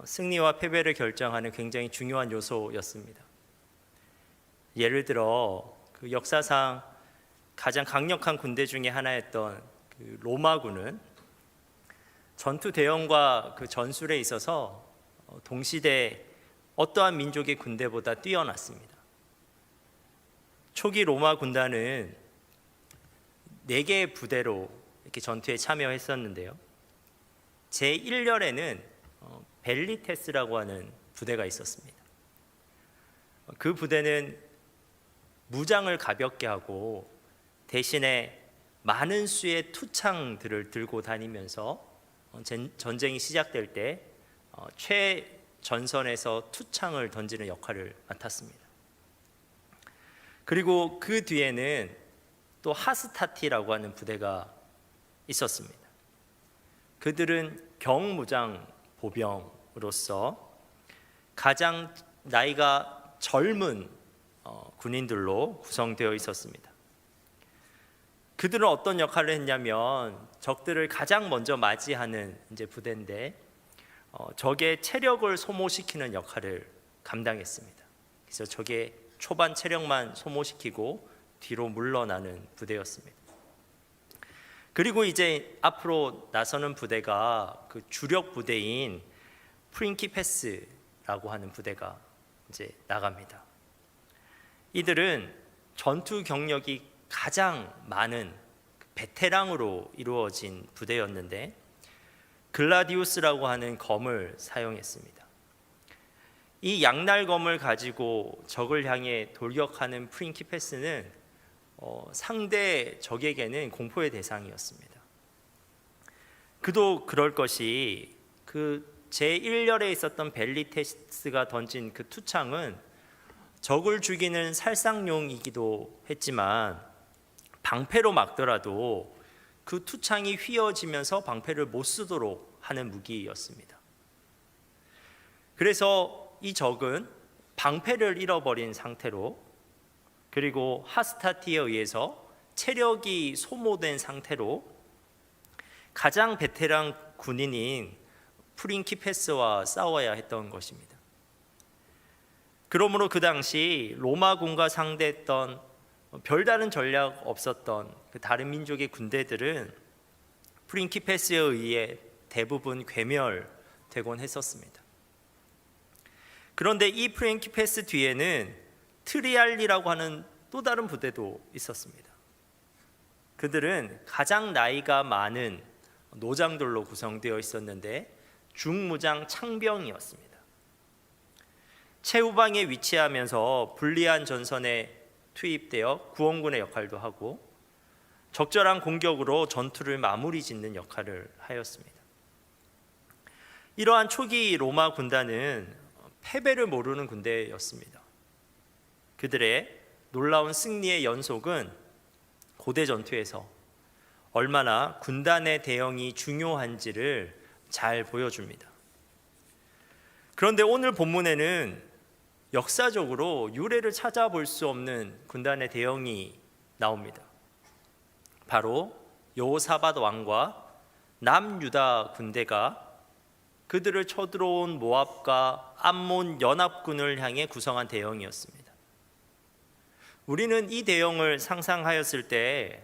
승리와 패배를 결정하는 굉장히 중요한 요소였습니다. 예를 들어 그 역사상 가장 강력한 군대 중에 하나였던 그 로마군은 전투 대형과 그 전술에 있어서 동시대 어떠한 민족의 군대보다 뛰어났습니다. 초기 로마 군단은 4개의 부대로 이렇게 전투에 참여했었는데요. 제1열에는 벨리테스라고 하는 부대가 있었습니다. 그 부대는 무장을 가볍게 하고 대신에 많은 수의 투창들을 들고 다니면서 전쟁이 시작될 때 최전선에서 투창을 던지는 역할을 맡았습니다. 그리고 그 뒤에는 또 하스타티라고 하는 부대가 있었습니다. 그들은 경무장 보병으로서 가장 나이가 젊은 군인들로 구성되어 있었습니다. 그들은 어떤 역할을 했냐면 적들을 가장 먼저 맞이하는 이제 부대인데 적의 체력을 소모시키는 역할을 감당했습니다. 그래서 적의 초반 체력만 소모시키고 뒤로 물러나는 부대였습니다. 그리고 이제 앞으로 나서는 부대가 그 주력 부대인 프린키페스라고 하는 부대가 이제 나갑니다. 이들은 전투 경력이 가장 많은 베테랑으로 이루어진 부대였는데 글라디우스라고 하는 검을 사용했습니다. 이 양날검을 가지고 적을 향해 돌격하는 프린키페스는 상대 적에게는 공포의 대상이었습니다. 그도 그럴 것이 그 제1열에 있었던 벨리테스가 던진 그 투창은 적을 죽이는 살상용이기도 했지만 방패로 막더라도 그 투창이 휘어지면서 방패를 못 쓰도록 하는 무기였습니다. 그래서 이 적은 방패를 잃어버린 상태로 그리고 하스타티에 의해서 체력이 소모된 상태로 가장 베테랑 군인인 프린키페스와 싸워야 했던 것입니다. 그러므로 그 당시 로마군과 상대했던 별다른 전략 없었던 그 다른 민족의 군대들은 프린키페스에 의해 대부분 괴멸되곤 했었습니다. 그런데 이 프린키페스 뒤에는 트리알리라고 하는 또 다른 부대도 있었습니다. 그들은 가장 나이가 많은 노장들로 구성되어 있었는데 중무장 창병이었습니다. 최후방에 위치하면서 불리한 전선에 투입되어 구원군의 역할도 하고 적절한 공격으로 전투를 마무리 짓는 역할을 하였습니다. 이러한 초기 로마 군단은 패배를 모르는 군대였습니다. 그들의 놀라운 승리의 연속은 고대 전투에서 얼마나 군단의 대형이 중요한지를 잘 보여줍니다. 그런데 오늘 본문에는 역사적으로 유래를 찾아볼 수 없는 군단의 대형이 나옵니다. 바로 여호사밧 왕과 남유다 군대가 그들을 쳐들어온 모압과 암몬 연합군을 향해 구성한 대형이었습니다. 우리는 이 대형을 상상하였을 때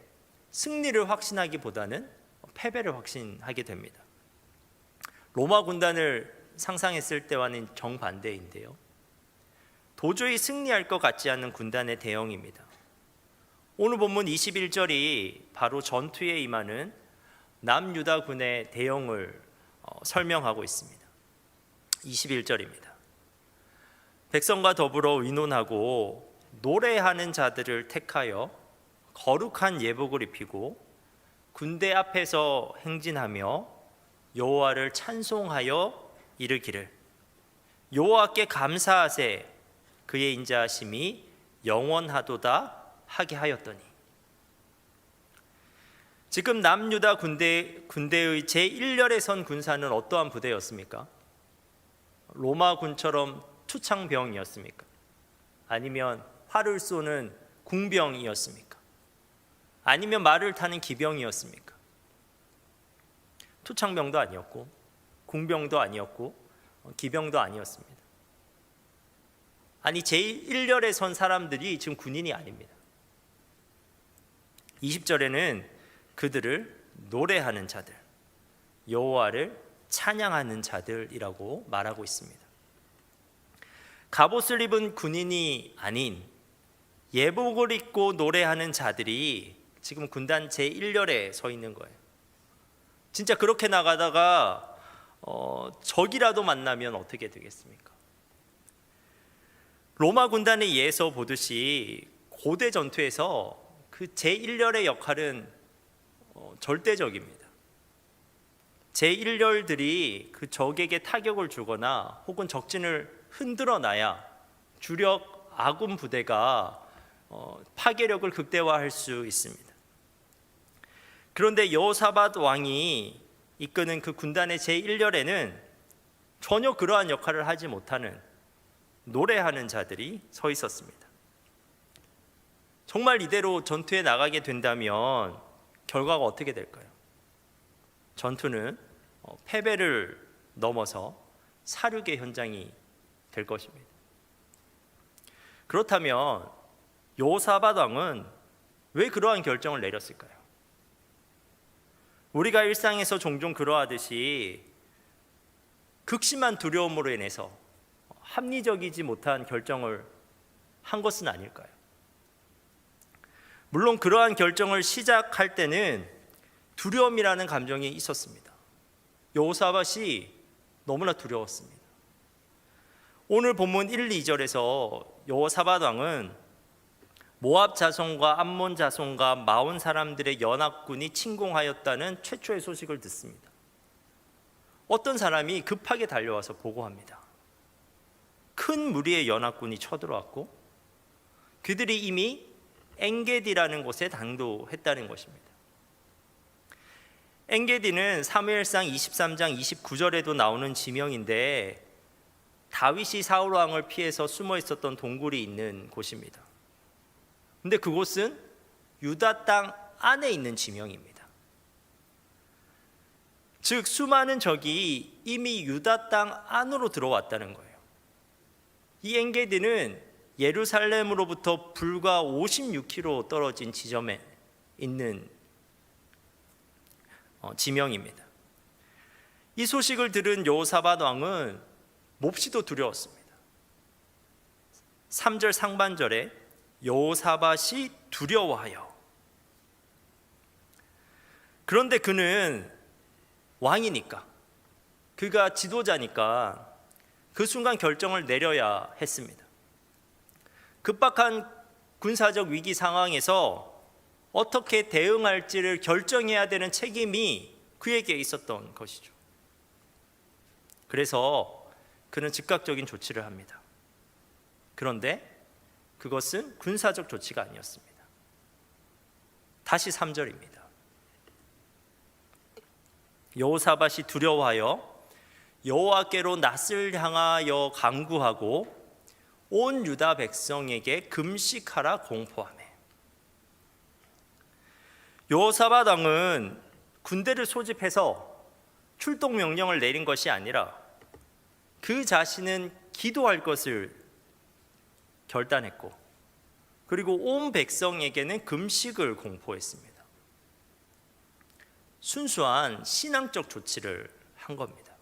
승리를 확신하기보다는 패배를 확신하게 됩니다. 로마 군단을 상상했을 때와는 정반대인데요. 도저히 승리할 것 같지 않은 군단의 대형입니다. 오늘 본문 21절이 바로 전투에 임하는 남유다 군의 대형을 설명하고 있습니다. 21절입니다. 백성과 더불어 의논하고 노래하는 자들을 택하여 거룩한 예복을 입히고 군대 앞에서 행진하며 여호와를 찬송하여 이르기를 여호와께 감사하세 그의 인자하심이 영원하도다 하게 하였더니. 지금 남유다 군대의 제1렬에 선 군사는 어떠한 부대였습니까? 로마 군처럼 투창병이었습니까? 아니면 활을 쏘는 궁병이었습니까? 아니면 말을 타는 기병이었습니까? 투창병도 아니었고 궁병도 아니었고 기병도 아니었습니다. 아니 제1렬에 선 사람들이 지금 군인이 아닙니다. 20절에는 그들을 노래하는 자들, 여호와를 찬양하는 자들이라고 말하고 있습니다. 갑옷을 입은 군인이 아닌 예복을 입고 노래하는 자들이 지금 군단 제1렬에 서 있는 거예요. 진짜 그렇게 나가다가 적이라도 만나면 어떻게 되겠습니까? 로마 군단의 예에서 보듯이 고대 전투에서 그 제1렬의 역할은 절대적입니다. 제1렬들이 그 적에게 타격을 주거나 혹은 적진을 흔들어 놔야 주력 아군 부대가 파괴력을 극대화할 수 있습니다. 그런데 여호사밧 왕이 이끄는 그 군단의 제1렬에는 전혀 그러한 역할을 하지 못하는 노래하는 자들이 서 있었습니다. 정말 이대로 전투에 나가게 된다면 결과가 어떻게 될까요? 전투는 패배를 넘어서 사륙의 현장이 될 것입니다. 그렇다면 여호사밧 왕은 왜 그러한 결정을 내렸을까요? 우리가 일상에서 종종 그러하듯이 극심한 두려움으로 인해서 합리적이지 못한 결정을 한 것은 아닐까요? 물론 그러한 결정을 시작할 때는 두려움이라는 감정이 있었습니다. 여호사밧이 너무나 두려웠습니다. 오늘 본문 1, 2절에서 여호사밧 왕은 모압 자손과 암몬 자손과 마온 사람들의 연합군이 침공하였다는 최초의 소식을 듣습니다. 어떤 사람이 급하게 달려와서 보고합니다. 큰 무리의 연합군이 쳐들어왔고 그들이 이미 엔게디라는 곳에 당도했다는 것입니다. 엔게디는 사무엘상 23장 29절에도 나오는 지명인데 다윗이 사울 왕을 피해서 숨어 있었던 동굴이 있는 곳입니다. 근데 그곳은 유다 땅 안에 있는 지명입니다. 즉 수많은 적이 이미 유다 땅 안으로 들어왔다는 거예요. 이 엔게디는 예루살렘으로부터 불과 56km 떨어진 지점에 있는 지명입니다. 이 소식을 들은 여호사밧 왕은 몹시도 두려웠습니다. 3절 상반절에 여호사밧이 두려워하여. 그런데 그는 왕이니까, 그가 지도자니까 그 순간 결정을 내려야 했습니다. 급박한 군사적 위기 상황에서 어떻게 대응할지를 결정해야 되는 책임이 그에게 있었던 것이죠. 그래서 그는 즉각적인 조치를 합니다. 그런데 그것은 군사적 조치가 아니었습니다. 다시 3절입니다. 여호사밧이 두려워하여 여호와께로 낯을 향하여 간구하고 온 유다 백성에게 금식하라 공포하매. 여호사밧 왕은 군대를 소집해서 출동 명령을 내린 것이 아니라 그 자신은 기도할 것을 결단했고, 그리고 온 백성에게는 금식을 공포했습니다. 순수한 신앙적 조치를 한 겁니다.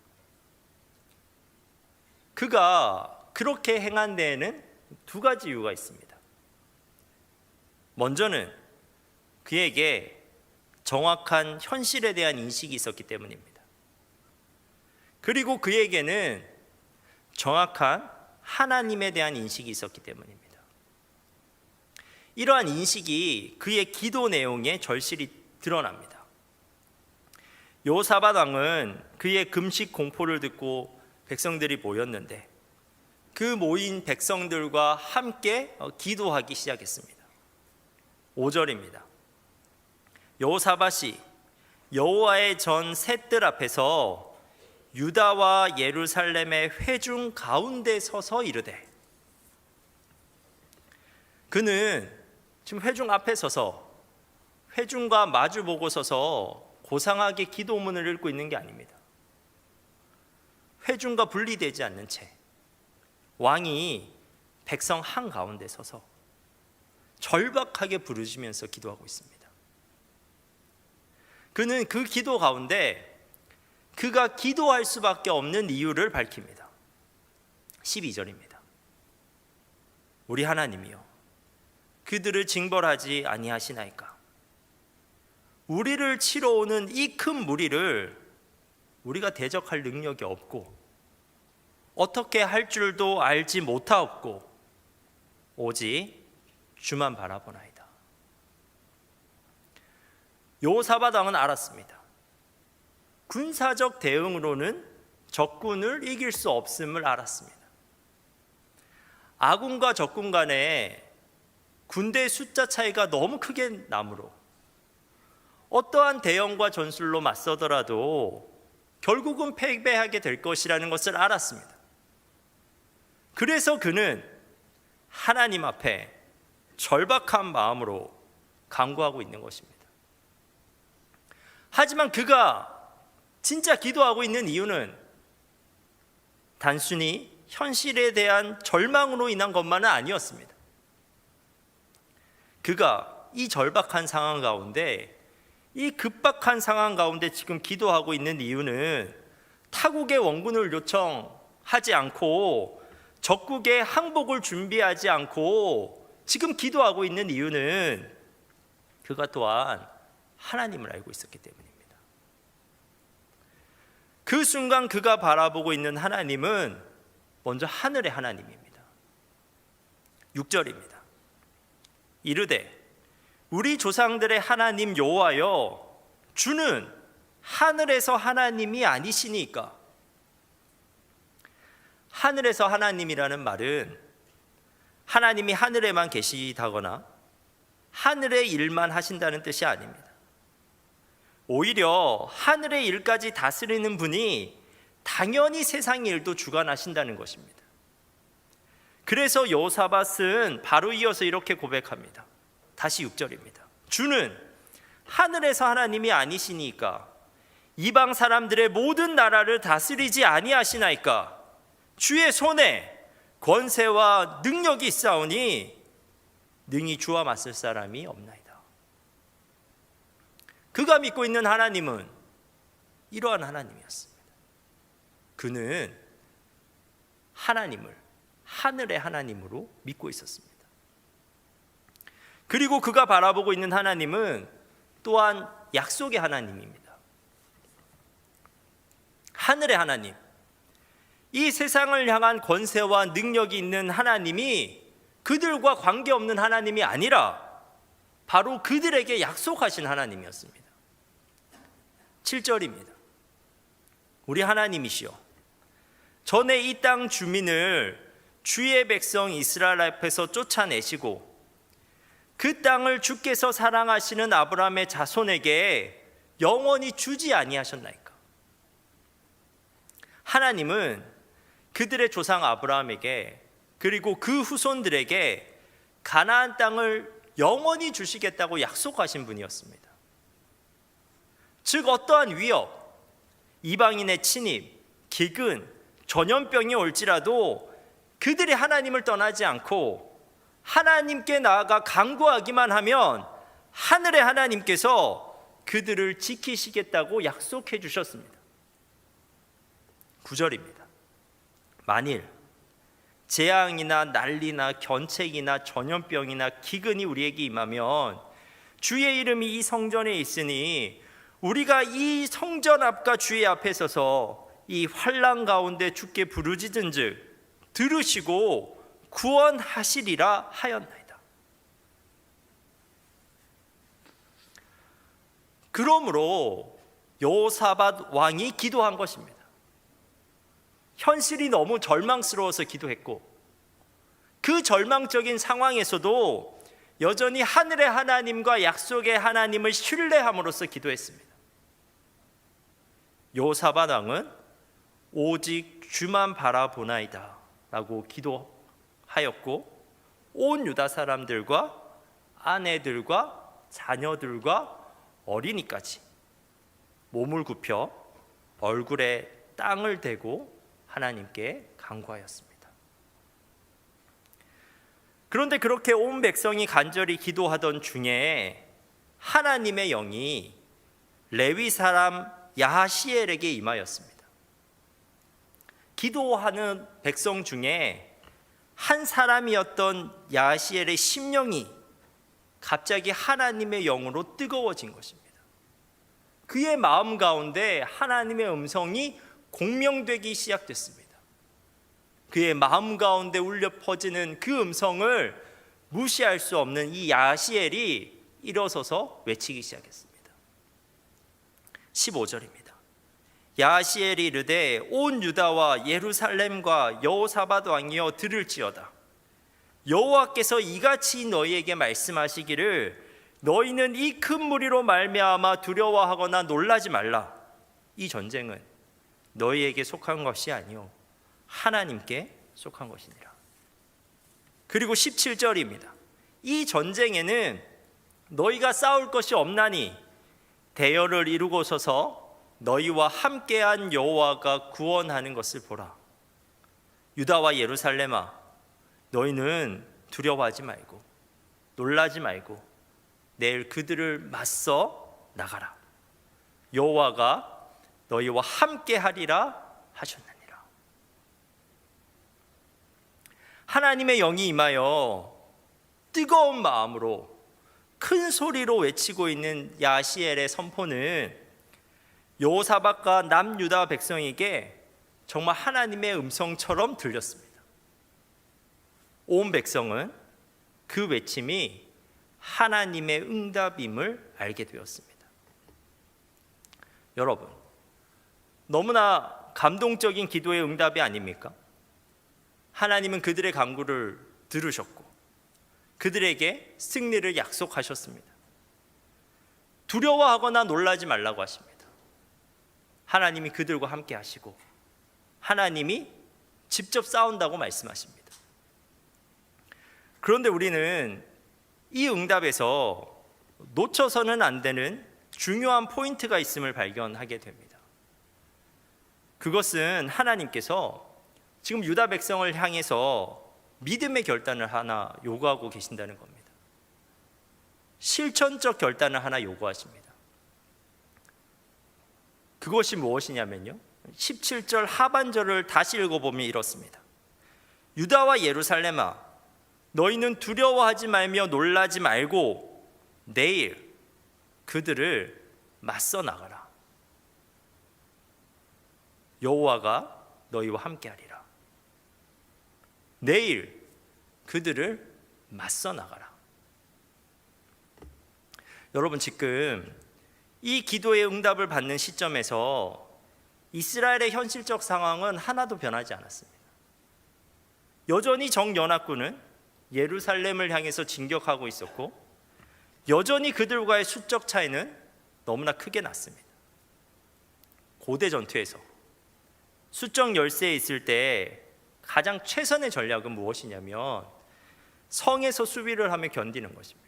그가 그렇게 행한 데에는 두 가지 이유가 있습니다. 먼저는 그에게 정확한 현실에 대한 인식이 있었기 때문입니다. 그리고 그에게는 정확한 하나님에 대한 인식이 있었기 때문입니다. 이러한 인식이 그의 기도 내용에 절실히 드러납니다. 여호사밧 왕은 그의 금식 공포를 듣고 백성들이 모였는데 그 모인 백성들과 함께 기도하기 시작했습니다. 5절입니다. 여호사밧이 여호와의 전 셋들 앞에서 유다와 예루살렘의 회중 가운데 서서 이르되, 그는 지금 회중 앞에 서서 회중과 마주 보고 서서 고상하게 기도문을 읽고 있는 게 아닙니다. 회중과 분리되지 않는 채 왕이 백성 한가운데 서서 절박하게 부르짖으면서 기도하고 있습니다. 그는 그 기도 가운데 그가 기도할 수밖에 없는 이유를 밝힙니다. 12절입니다. 우리 하나님이여, 그들을 징벌하지 아니하시나이까? 우리를 치러 오는 이 큰 무리를 우리가 대적할 능력이 없고 어떻게 할 줄도 알지 못하옵고 오직 주만 바라보나이다. 여호사밧 왕은 알았습니다. 군사적 대응으로는 적군을 이길 수 없음을 알았습니다. 아군과 적군 간에 군대 숫자 차이가 너무 크게 나므로 어떠한 대형과 전술로 맞서더라도 결국은 패배하게 될 것이라는 것을 알았습니다. 그래서 그는 하나님 앞에 절박한 마음으로 간구하고 있는 것입니다. 하지만 그가 진짜 기도하고 있는 이유는 단순히 현실에 대한 절망으로 인한 것만은 아니었습니다. 그가 이 절박한 상황 가운데, 이 급박한 상황 가운데 지금 기도하고 있는 이유는 타국의 원군을 요청하지 않고 적국의 항복을 준비하지 않고 지금 기도하고 있는 이유는 그가 또한 하나님을 알고 있었기 때문입니다. 그 순간 그가 바라보고 있는 하나님은 먼저 하늘의 하나님입니다. 6절입니다. 이르되 우리 조상들의 하나님 여호와여, 주는 하늘에서 하나님이 아니시니까. 하늘에서 하나님이라는 말은 하나님이 하늘에만 계시다거나 하늘의 일만 하신다는 뜻이 아닙니다. 오히려 하늘의 일까지 다스리는 분이 당연히 세상의 일도 주관하신다는 것입니다. 그래서 여호사밧은 바로 이어서 이렇게 고백합니다. 다시 6절입니다. 주는 하늘에서 하나님이 아니시니까 이방 사람들의 모든 나라를 다스리지 아니하시나이까? 주의 손에 권세와 능력이 있사오니 능히 주와 맞설 사람이 없나이다. 그가 믿고 있는 하나님은 이러한 하나님이었습니다. 그는 하나님을 하늘의 하나님으로 믿고 있었습니다. 그리고 그가 바라보고 있는 하나님은 또한 약속의 하나님입니다. 하늘의 하나님, 이 세상을 향한 권세와 능력이 있는 하나님이 그들과 관계없는 하나님이 아니라 바로 그들에게 약속하신 하나님이었습니다. 7절입니다. 우리 하나님이시여, 전에 이 땅 주민을 주의 백성 이스라엘 앞에서 쫓아내시고 그 땅을 주께서 사랑하시는 아브라함의 자손에게 영원히 주지 아니하셨나이까? 하나님은 그들의 조상 아브라함에게 그리고 그 후손들에게 가나안 땅을 영원히 주시겠다고 약속하신 분이었습니다. 즉 어떠한 위협, 이방인의 침입, 기근, 전염병이 올지라도 그들이 하나님을 떠나지 않고 하나님께 나아가 간구하기만 하면 하늘의 하나님께서 그들을 지키시겠다고 약속해 주셨습니다. 9절입니다. 만일 재앙이나 난리나 견책이나 전염병이나 기근이 우리에게 임하면 주의 이름이 이 성전에 있으니 우리가 이 성전 앞과 주의 앞에 서서 이 환난 가운데 주께 부르짖은즉 들으시고 구원하시리라 하였나이다. 그러므로 여호사밧 왕이 기도한 것입니다. 현실이 너무 절망스러워서 기도했고 그 절망적인 상황에서도 여전히 하늘의 하나님과 약속의 하나님을 신뢰함으로써 기도했습니다. 여호사밧 왕은 오직 주만 바라보나이다 라고 기도하였고 온 유다 사람들과 아내들과 자녀들과 어린이까지 몸을 굽혀 얼굴에 땅을 대고 하나님께 간구하였습니다. 그런데 그렇게 온 백성이 간절히 기도하던 중에 하나님의 영이 레위 사람 야하시엘에게 임하였습니다. 기도하는 백성 중에 한 사람이었던 야하시엘의 심령이 갑자기 하나님의 영으로 뜨거워진 것입니다. 그의 마음 가운데 하나님의 음성이 공명되기 시작됐습니다. 그의 마음 가운데 울려 퍼지는 그 음성을 무시할 수 없는 이 야하시엘이 일어서서 외치기 시작했습니다. 15절입니다. 야하시엘이 이르되 온 유다와 예루살렘과 여호사밧 왕이여 들을지어다. 여호와께서 이같이 너희에게 말씀하시기를 너희는 이 큰 무리로 말미암아 두려워하거나 놀라지 말라. 이 전쟁은 너희에게 속한 것이 아니요 하나님께 속한 것이니라. 그리고 17절입니다. 이 전쟁에는 너희가 싸울 것이 없나니 대열을 이루고 서서 너희와 함께한 여호와가 구원하는 것을 보라. 유다와 예루살렘아 너희는 두려워하지 말고 놀라지 말고 내일 그들을 맞서 나가라. 여호와가 너희와 함께하리라 하셨느니라. 하나님의 영이 임하여 뜨거운 마음으로 큰 소리로 외치고 있는 야시엘의 선포는 여호사밧과 남유다 백성에게 정말 하나님의 음성처럼 들렸습니다. 온 백성은 그 외침이 하나님의 응답임을 알게 되었습니다. 여러분, 너무나 감동적인 기도의 응답이 아닙니까? 하나님은 그들의 간구를 들으셨고 그들에게 승리를 약속하셨습니다. 두려워하거나 놀라지 말라고 하십니다. 하나님이 그들과 함께 하시고 하나님이 직접 싸운다고 말씀하십니다. 그런데 우리는 이 응답에서 놓쳐서는 안 되는 중요한 포인트가 있음을 발견하게 됩니다. 그것은 하나님께서 지금 유다 백성을 향해서 믿음의 결단을 하나 요구하고 계신다는 겁니다. 실천적 결단을 하나 요구하십니다. 그것이 무엇이냐면요, 17절 하반절을 다시 읽어보면 이렇습니다. 유다와 예루살렘아 너희는 두려워하지 말며 놀라지 말고 내일 그들을 맞서 나가라. 여호와가 너희와 함께하리라. 내일 그들을 맞서 나가라. 여러분, 지금 이 기도의 응답을 받는 시점에서 이스라엘의 현실적 상황은 하나도 변하지 않았습니다. 여전히 정연합군은 예루살렘을 향해서 진격하고 있었고 여전히 그들과의 수적 차이는 너무나 크게 났습니다. 고대 전투에서 수적 열세에 있을 때 가장 최선의 전략은 무엇이냐면 성에서 수비를 하며 견디는 것입니다.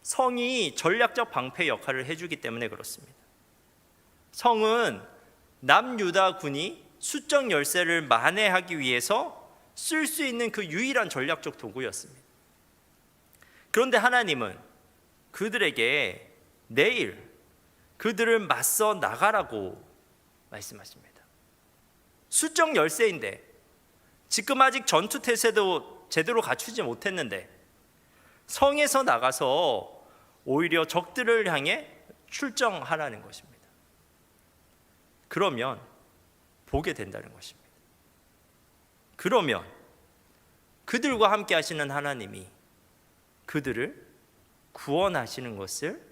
성이 전략적 방패 역할을 해주기 때문에 그렇습니다. 성은 남유다 군이 수적 열세를 만회하기 위해서 쓸 수 있는 그 유일한 전략적 도구였습니다. 그런데 하나님은 그들에게 내일 그들을 맞서 나가라고 말씀하십니다. 수적 열세인데 지금 아직 전투 태세도 제대로 갖추지 못했는데 성에서 나가서 오히려 적들을 향해 출정하라는 것입니다. 그러면 보게 된다는 것입니다. 그러면 그들과 함께 하시는 하나님이 그들을 구원하시는 것을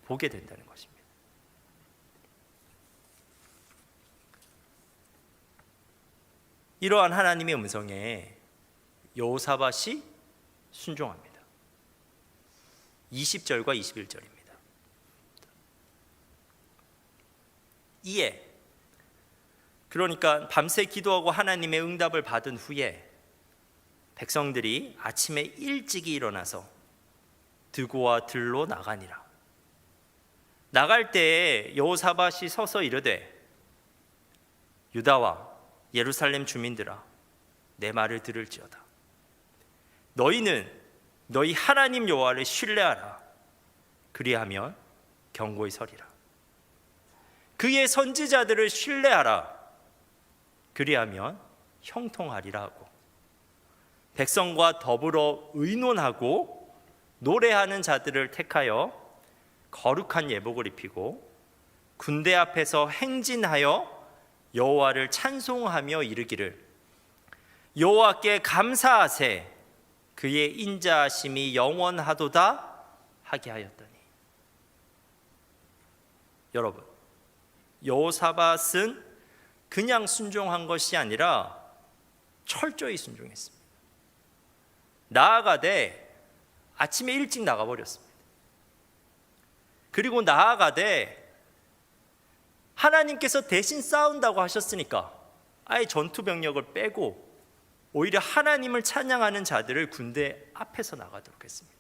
보게 된다는 것입니다. 이러한 하나님의 음성에 여호사밧이 순종합니다. 20절과 21절입니다. 이에 그러니까 밤새 기도하고 하나님의 응답을 받은 후에 백성들이 아침에 일찍이 일어나서 드고와 들로 나가니라. 나갈 때에 여호사밧이 서서 이르되 유다와 예루살렘 주민들아 내 말을 들을지어다. 너희는 너희 하나님 여호와를 신뢰하라. 그리하면 견고히 서리라. 그의 선지자들을 신뢰하라. 그리하면 형통하리라 하고 백성과 더불어 의논하고 노래하는 자들을 택하여 거룩한 예복을 입히고 군대 앞에서 행진하여 여호와를 찬송하며 이르기를 여호와께 감사하세 그의 인자하심이 영원하도다 하게 하였더니. 여러분, 여호사밧은 그냥 순종한 것이 아니라 철저히 순종했습니다. 나아가되 아침에 일찍 나가버렸습니다. 그리고 나아가되 하나님께서 대신 싸운다고 하셨으니까 아예 전투 병력을 빼고 오히려 하나님을 찬양하는 자들을 군대 앞에서 나가도록 했습니다.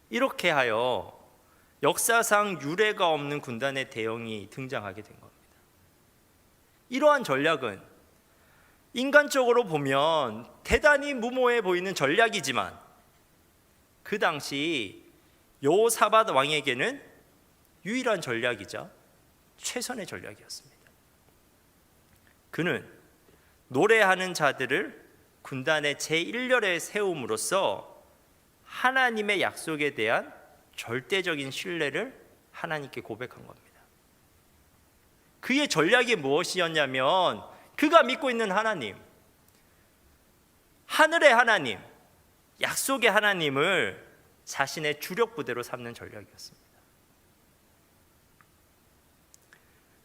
이렇게 하여 역사상 유례가 없는 군단의 대형이 등장하게 된 겁니다. 이러한 전략은 인간적으로 보면 대단히 무모해 보이는 전략이지만 그 당시 여호사밧 왕에게는 유일한 전략이자 최선의 전략이었습니다. 그는 노래하는 자들을 군단의 제1렬에 세움으로써 하나님의 약속에 대한 절대적인 신뢰를 하나님께 고백한 겁니다. 그의 전략이 무엇이었냐면 그가 믿고 있는 하나님, 하늘의 하나님, 약속의 하나님을 자신의 주력 부대로 삼는 전략이었습니다.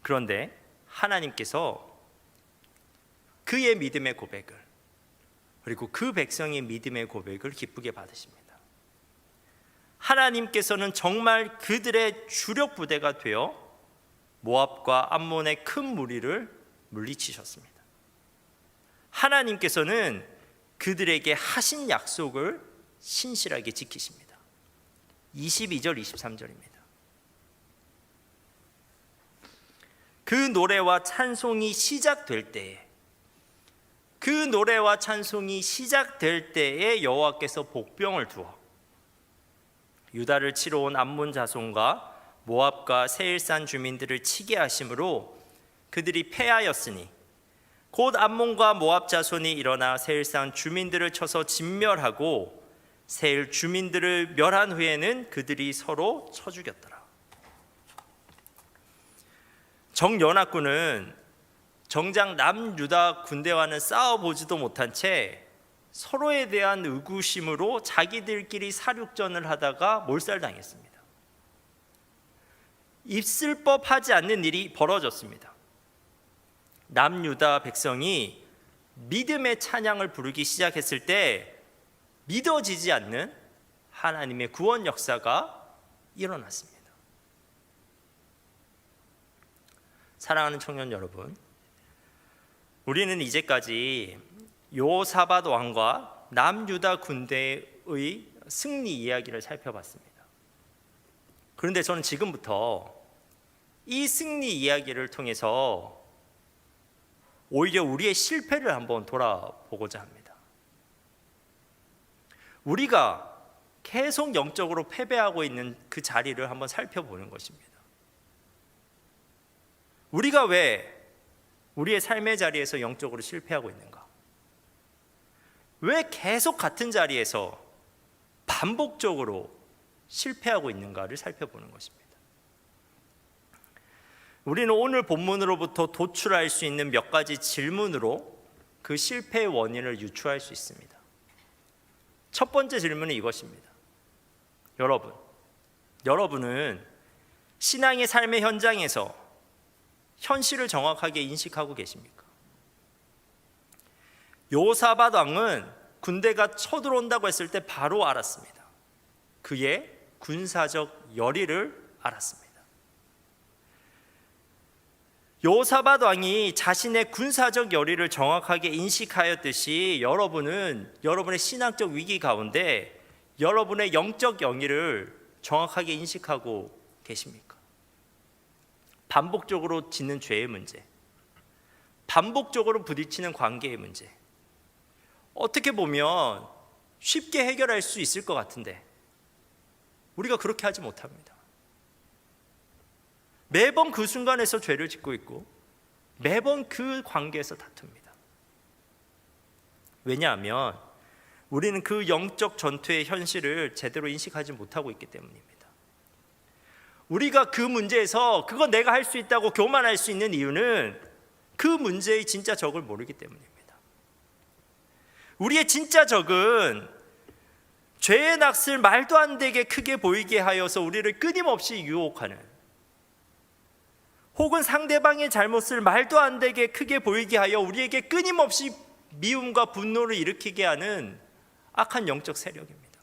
그런데 하나님께서 그의 믿음의 고백을 그리고 그 백성의 믿음의 고백을 기쁘게 받으십니다. 하나님께서는 정말 그들의 주력 부대가 되어 모압과 암몬의 큰 무리를 물리치셨습니다. 하나님께서는 그들에게 하신 약속을 신실하게 지키십니다. 22절 23절입니다. 그 노래와 찬송이 시작될 때에 그 노래와 찬송이 시작될 때에 여호와께서 복병을 두어 유다를 치러 온 암몬 자손과 모압과 세일산 주민들을 치게 하심으로 그들이 패하였으니 곧 암몬과 모압 자손이 일어나 세일산 주민들을 쳐서 진멸하고 세일 주민들을 멸한 후에는 그들이 서로 쳐 죽였더라. 정연합군은 정작 남유다 군대와는 싸워보지도 못한 채 서로에 대한 의구심으로 자기들끼리 사륙전을 하다가 몰살당했습니다. 있을 법하지 않는 일이 벌어졌습니다. 남유다 백성이 믿음의 찬양을 부르기 시작했을 때 믿어지지 않는 하나님의 구원 역사가 일어났습니다. 사랑하는 청년 여러분, 우리는 이제까지 여호사밧 왕과 남유다 군대의 승리 이야기를 살펴봤습니다. 그런데 저는 지금부터 이 승리 이야기를 통해서 오히려 우리의 실패를 한번 돌아보고자 합니다. 우리가 계속 영적으로 패배하고 있는 그 자리를 한번 살펴보는 것입니다. 우리가 왜 우리의 삶의 자리에서 영적으로 실패하고 있는가? 왜 계속 같은 자리에서 반복적으로 실패하고 있는가를 살펴보는 것입니다. 우리는 오늘 본문으로부터 도출할 수 있는 몇 가지 질문으로 그 실패의 원인을 유추할 수 있습니다. 첫 번째 질문은 이것입니다. 여러분은 신앙의 삶의 현장에서 현실을 정확하게 인식하고 계십니까? 여호사밧 왕은 군대가 쳐들어온다고 했을 때 바로 알았습니다. 그의 군사적 열의를 알았습니다. 여호사밧 왕이 자신의 군사적 열의를 정확하게 인식하였듯이 여러분은 여러분의 신학적 위기 가운데 여러분의 영적 영의를 정확하게 인식하고 계십니까? 반복적으로 짓는 죄의 문제, 반복적으로 부딪히는 관계의 문제, 어떻게 보면 쉽게 해결할 수 있을 것 같은데 우리가 그렇게 하지 못합니다. 매번 그 순간에서 죄를 짓고 있고 매번 그 관계에서 다툽니다. 왜냐하면 우리는 그 영적 전투의 현실을 제대로 인식하지 못하고 있기 때문입니다. 우리가 그 문제에서 그거 내가 할 수 있다고 교만할 수 있는 이유는 그 문제의 진짜 적을 모르기 때문입니다. 우리의 진짜 적은 죄의 낯을 말도 안 되게 크게 보이게 하여서 우리를 끊임없이 유혹하는, 혹은 상대방의 잘못을 말도 안 되게 크게 보이게 하여 우리에게 끊임없이 미움과 분노를 일으키게 하는 악한 영적 세력입니다.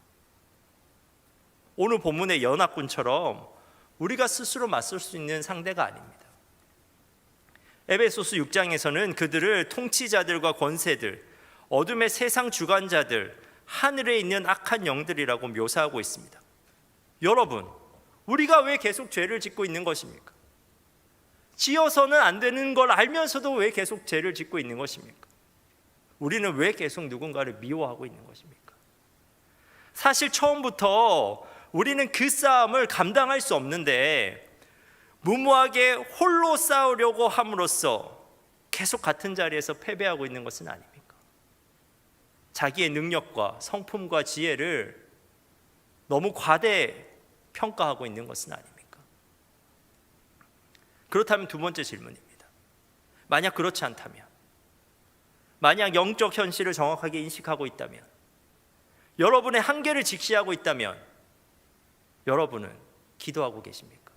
오늘 본문의 연합군처럼 우리가 스스로 맞설 수 있는 상대가 아닙니다. 에베소서 6장에서는 그들을 통치자들과 권세들, 어둠의 세상 주관자들, 하늘에 있는 악한 영들이라고 묘사하고 있습니다. 여러분, 우리가 왜 계속 죄를 짓고 있는 것입니까? 지어서는 안 되는 걸 알면서도 왜 계속 죄를 짓고 있는 것입니까? 우리는 왜 계속 누군가를 미워하고 있는 것입니까? 사실 처음부터 우리는 그 싸움을 감당할 수 없는데 무모하게 홀로 싸우려고 함으로써 계속 같은 자리에서 패배하고 있는 것은 아닙니까? 자기의 능력과 성품과 지혜를 너무 과대 평가하고 있는 것은 아닙니까? 그렇다면 두 번째 질문입니다. 만약 그렇지 않다면, 만약 영적 현실을 정확하게 인식하고 있다면, 여러분의 한계를 직시하고 있다면 여러분은 기도하고 계십니까?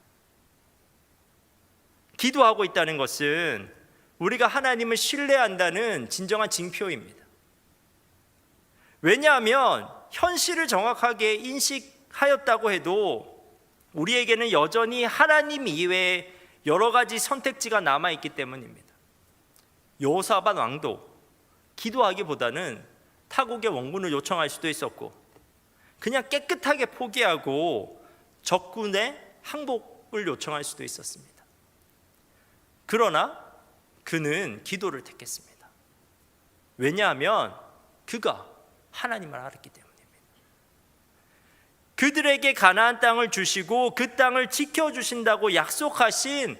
기도하고 있다는 것은 우리가 하나님을 신뢰한다는 진정한 징표입니다. 왜냐하면 현실을 정확하게 인식하였다고 해도 우리에게는 여전히 하나님 이외에 여러 가지 선택지가 남아있기 때문입니다. 여호사밧 왕도 기도하기보다는 타국의 원군을 요청할 수도 있었고 그냥 깨끗하게 포기하고 적군의 항복을 요청할 수도 있었습니다. 그러나 그는 기도를 택했습니다. 왜냐하면 그가 하나님을 알았기 때문입니다. 그들에게 가나안 땅을 주시고 그 땅을 지켜주신다고 약속하신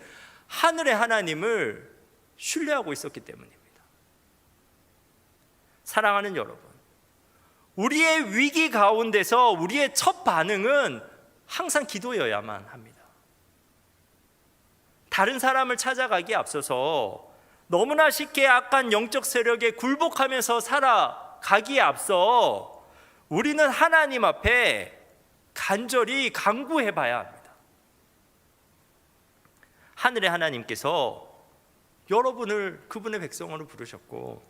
하늘의 하나님을 신뢰하고 있었기 때문입니다. 사랑하는 여러분, 우리의 위기 가운데서 우리의 첫 반응은 항상 기도여야만 합니다. 다른 사람을 찾아가기에 앞서서 너무나 쉽게 악한 영적 세력에 굴복하면서 살아가기에 앞서 우리는 하나님 앞에 간절히 간구해 봐야 합니다. 하늘의 하나님께서 여러분을 그분의 백성으로 부르셨고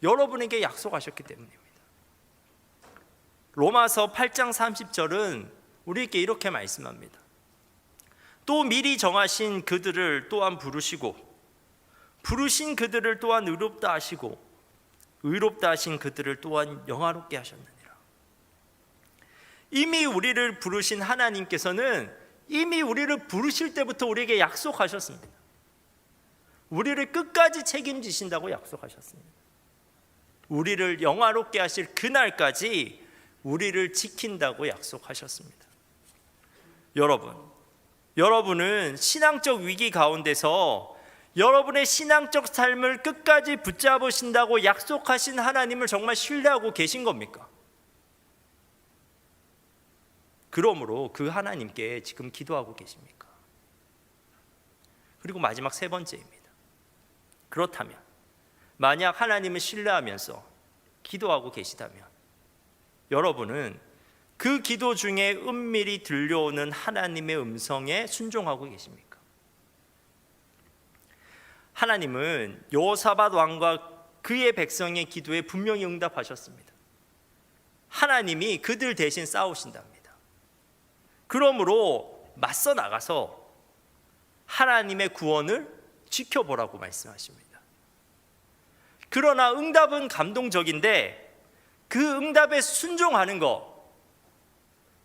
여러분에게 약속하셨기 때문입니다. 로마서 8장 30절은 우리에게 이렇게 말씀합니다. 또 미리 정하신 그들을 또한 부르시고 부르신 그들을 또한 의롭다 하시고 의롭다 하신 그들을 또한 영화롭게 하셨느니라. 이미 우리를 부르신 하나님께서는 이미 우리를 부르실 때부터 우리에게 약속하셨습니다. 우리를 끝까지 책임지신다고 약속하셨습니다. 우리를 영화롭게 하실 그날까지 우리를 지킨다고 약속하셨습니다. 여러분은 신앙적 위기 가운데서 여러분의 신앙적 삶을 끝까지 붙잡으신다고 약속하신 하나님을 정말 신뢰하고 계신 겁니까? 그러므로 그 하나님께 지금 기도하고 계십니까? 그리고 마지막 세 번째입니다. 그렇다면 만약 하나님을 신뢰하면서 기도하고 계시다면 여러분은 그 기도 중에 은밀히 들려오는 하나님의 음성에 순종하고 계십니까? 하나님은 여호사밧 왕과 그의 백성의 기도에 분명히 응답하셨습니다. 하나님이 그들 대신 싸우신답니다. 그러므로 맞서 나가서 하나님의 구원을 지켜보라고 말씀하십니다. 그러나 응답은 감동적인데 그 응답에 순종하는 것,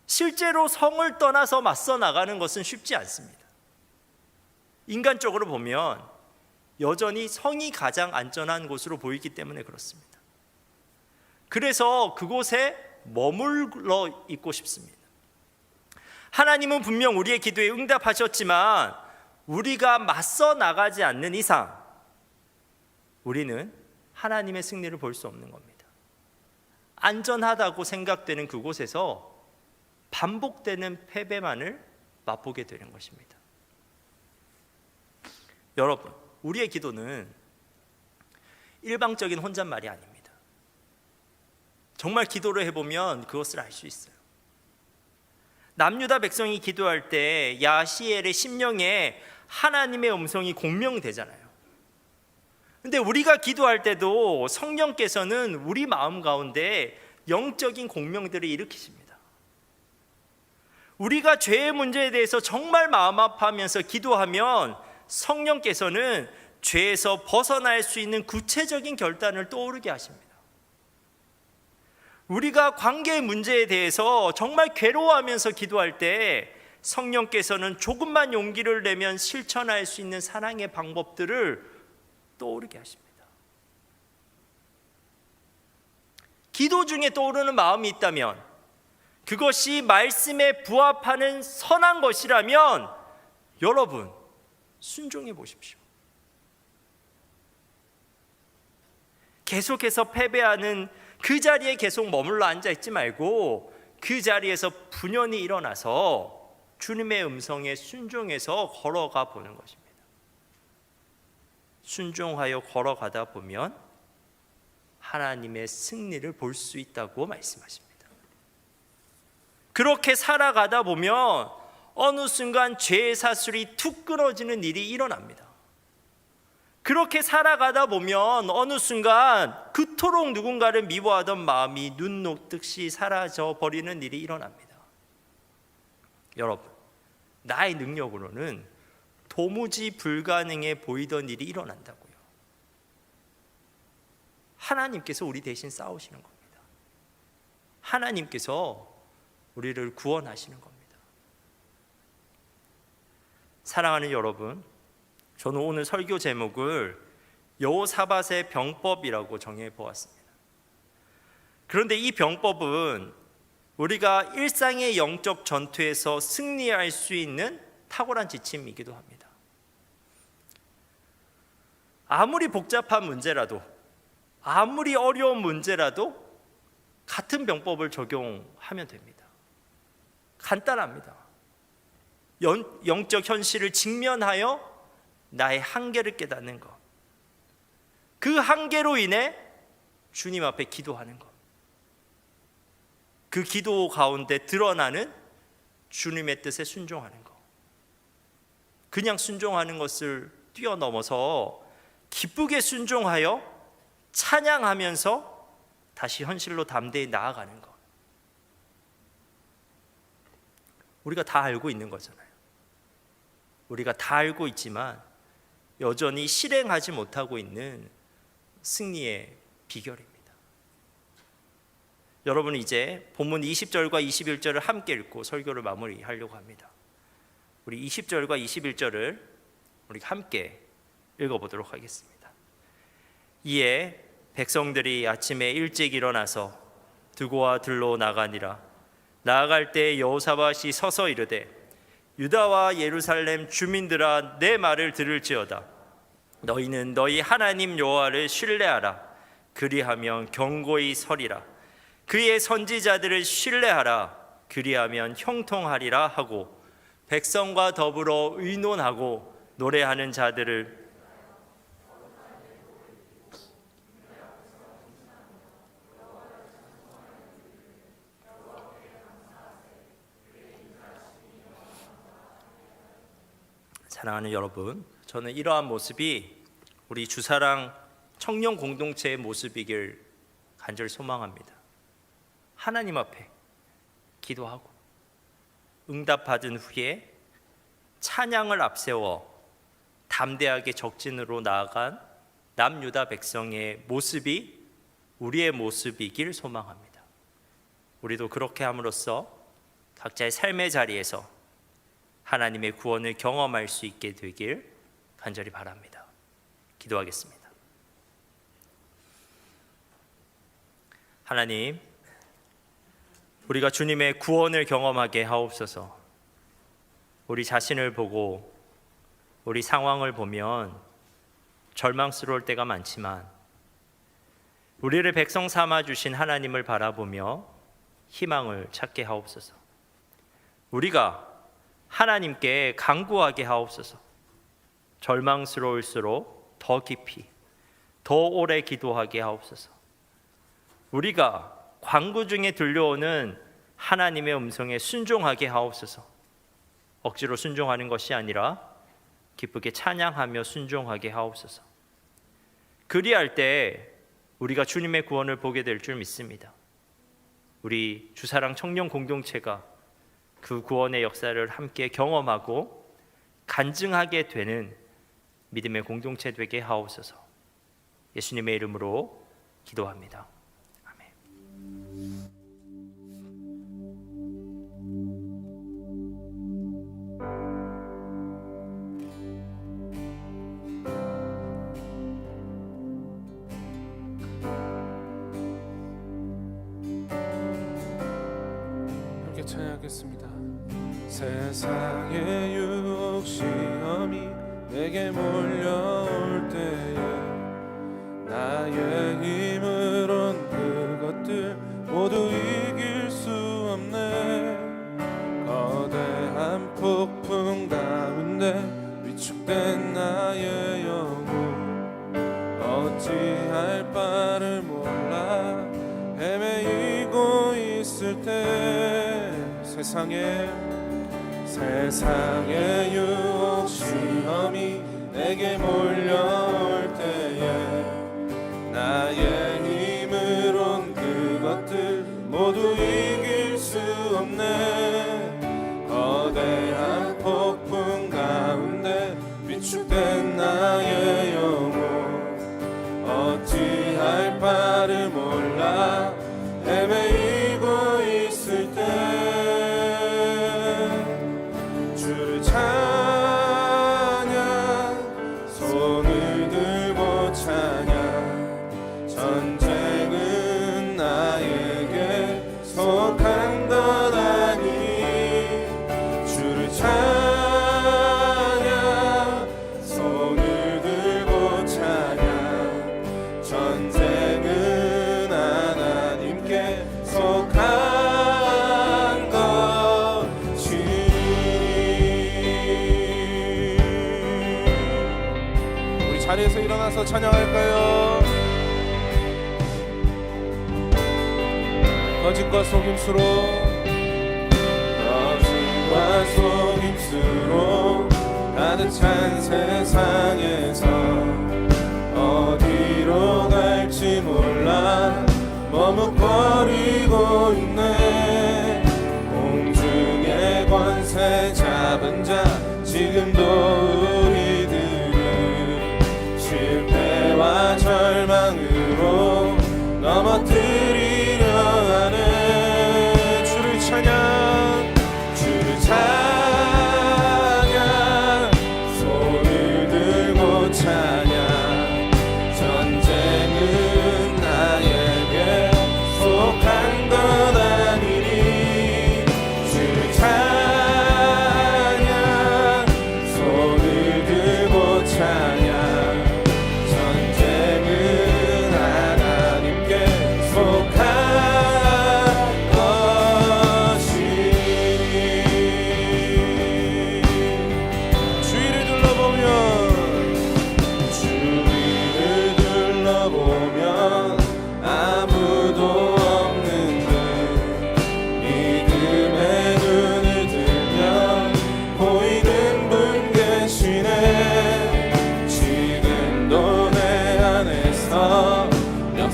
실제로 성을 떠나서 맞서 나가는 것은 쉽지 않습니다. 인간적으로 보면 여전히 성이 가장 안전한 곳으로 보이기 때문에 그렇습니다. 그래서 그곳에 머물러 있고 싶습니다. 하나님은 분명 우리의 기도에 응답하셨지만 우리가 맞서 나가지 않는 이상 우리는 하나님의 승리를 볼 수 없는 겁니다. 안전하다고 생각되는 그곳에서 반복되는 패배만을 맛보게 되는 것입니다. 여러분, 우리의 기도는 일방적인 혼잣말이 아닙니다. 정말 기도를 해보면 그것을 알 수 있어요. 남유다 백성이 기도할 때 야시엘의 심령에 하나님의 음성이 공명되잖아요. 근데 우리가 기도할 때도 성령께서는 우리 마음 가운데 영적인 공명들을 일으키십니다. 우리가 죄의 문제에 대해서 정말 마음 아파하면서 기도하면 성령께서는 죄에서 벗어날 수 있는 구체적인 결단을 떠오르게 하십니다. 우리가 관계의 문제에 대해서 정말 괴로워하면서 기도할 때 성령께서는 조금만 용기를 내면 실천할 수 있는 사랑의 방법들을 떠오르게 하십니다. 기도 중에 떠오르는 마음이 있다면 그것이 말씀에 부합하는 선한 것이라면 여러분 순종해 보십시오. 계속해서 패배하는 그 자리에 계속 머물러 앉아 있지 말고 그 자리에서 분연히 일어나서 주님의 음성에 순종해서 걸어가 보는 것입니다. 순종하여 걸어가다 보면 하나님의 승리를 볼 수 있다고 말씀하십니다. 그렇게 살아가다 보면 어느 순간 죄의 사슬이 툭 끊어지는 일이 일어납니다. 그렇게 살아가다 보면 어느 순간 그토록 누군가를 미워하던 마음이 눈 녹듯이 사라져 버리는 일이 일어납니다. 여러분, 나의 능력으로는 도무지 불가능해 보이던 일이 일어난다고요. 하나님께서 우리 대신 싸우시는 겁니다. 하나님께서 우리를 구원하시는 겁니다. 사랑하는 여러분, 저는 오늘 설교 제목을 여호사밧의 병법이라고 정해 보았습니다. 그런데 이 병법은 우리가 일상의 영적 전투에서 승리할 수 있는 탁월한 지침이기도 합니다. 아무리 복잡한 문제라도, 아무리 어려운 문제라도 같은 병법을 적용하면 됩니다. 간단합니다. 영적 현실을 직면하여 나의 한계를 깨닫는 것, 그 한계로 인해 주님 앞에 기도하는 것, 그 기도 가운데 드러나는 주님의 뜻에 순종하는 것, 그냥 순종하는 것을 뛰어넘어서 기쁘게 순종하여 찬양하면서 다시 현실로 담대히 나아가는 것. 우리가 다 알고 있는 거잖아요. 우리가 다 알고 있지만 여전히 실행하지 못하고 있는 승리의 비결입니다. 여러분, 이제 본문 20절과 21절을 함께 읽고 설교를 마무리하려고 합니다. 우리 20절과 21절을 우리 함께 읽어보도록 하겠습니다. 이에 백성들이 아침에 일찍 일어나서 두고와 들로 나가니라. 나아갈 때 여호사밧이 서서 이르되 유다와 예루살렘 주민들아 내 말을 들을지어다. 너희는 너희 하나님 여호와를 신뢰하라. 그리하면 견고히 서리라. 그의 선지자들을 신뢰하라. 그리하면 형통하리라 하고 백성과 더불어 의논하고 노래하는 자들을 사랑하는 여러분, 저는 이러한 모습이 우리 주사랑 청년 공동체의 모습이길 간절히 소망합니다. 하나님 앞에 기도하고 응답받은 후에 찬양을 앞세워 담대하게 적진으로 나아간 남유다 백성의 모습이 우리의 모습이길 소망합니다. 우리도 그렇게 함으로써 각자의 삶의 자리에서 하나님의 구원을 경험할 수 있게 되길 간절히 바랍니다. 기도하겠습니다. 하나님, 우리가 주님의 구원을 경험하게 하옵소서. 우리 자신을 보고 우리 상황을 보면 절망스러울 때가 많지만 우리를 백성 삼아 주신 하나님을 바라보며 희망을 찾게 하옵소서. 우리가 하나님께 간구하게 하옵소서. 절망스러울수록 더 깊이 더 오래 기도하게 하옵소서. 우리가 광구 중에 들려오는 하나님의 음성에 순종하게 하옵소서. 억지로 순종하는 것이 아니라 기쁘게 찬양하며 순종하게 하옵소서. 그리할 때 우리가 주님의 구원을 보게 될 줄 믿습니다. 우리 주사랑 청년 공동체가 그 구원의 역사를 함께 경험하고 간증하게 되는 믿음의 공동체 되게 하옵소서. 예수님의 이름으로 기도합니다. 함께 찬양하겠습니다. 세상의 유혹 시험이 내게 몰려올 때에 나의 힘으론 그것들 모두 이길 수 없네. 거대한 폭풍 가운데 위축된 나의 영혼 어찌할 바를 몰라 헤매이고 있을 때 세상의 유혹 시험이 내게 몰려올 때에 나의 힘으론 그것들 모두 이길 수 없네. 거대한 폭풍 가운데 위축된 나의 영혼 어찌할 바를 몰라 헤매이고 있을 때 주를 찬양 손을 들고 찬양 전쟁은 나에게 속한 것 아니 주를 찬양 손을 들고 찬양 전쟁은 하나님께 속한 것이니. 우리 자리에서 일어나서 찬양할까요? 거짓과 속임수로 가득한 세상에서 어디로 갈지 몰라 머뭇거리고 있네. 공중의 권세 잡은 자 지금도 우리들을 실패와 절망으로 넘어뜨리려 하네. 주를 찬양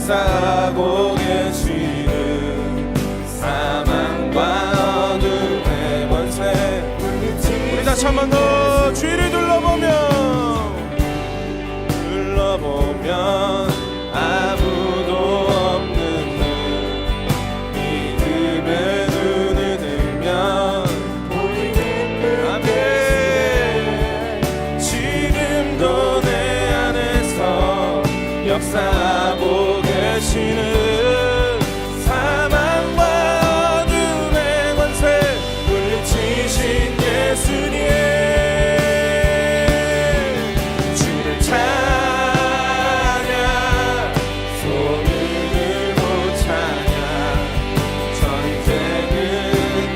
역사하고 계시는 사망과 어둠의 권세. 우리 다시 한 번 더 주위를 둘러보면 아무도 없는 눈, 믿음의 눈을 들면 아멘. 지금도 내 안에서 역사하고 계시는 사망과 어둠의 권세 물리치신 예수님, 주를 찬양, 손을 들고 찬양. 전쟁은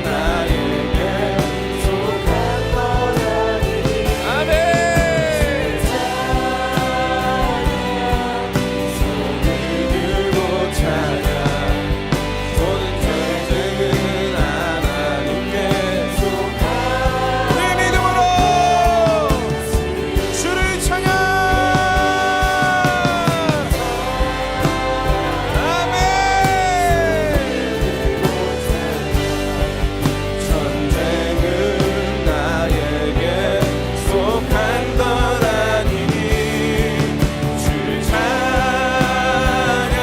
나에게 속한 거라니. 아멘. 손을 들고 찬양. 모든 전쟁은 하나님께 속한. 우리 믿음으로 주를 찬양. 아멘. 전쟁은 나에게 속한 거라니니 주를 찬양.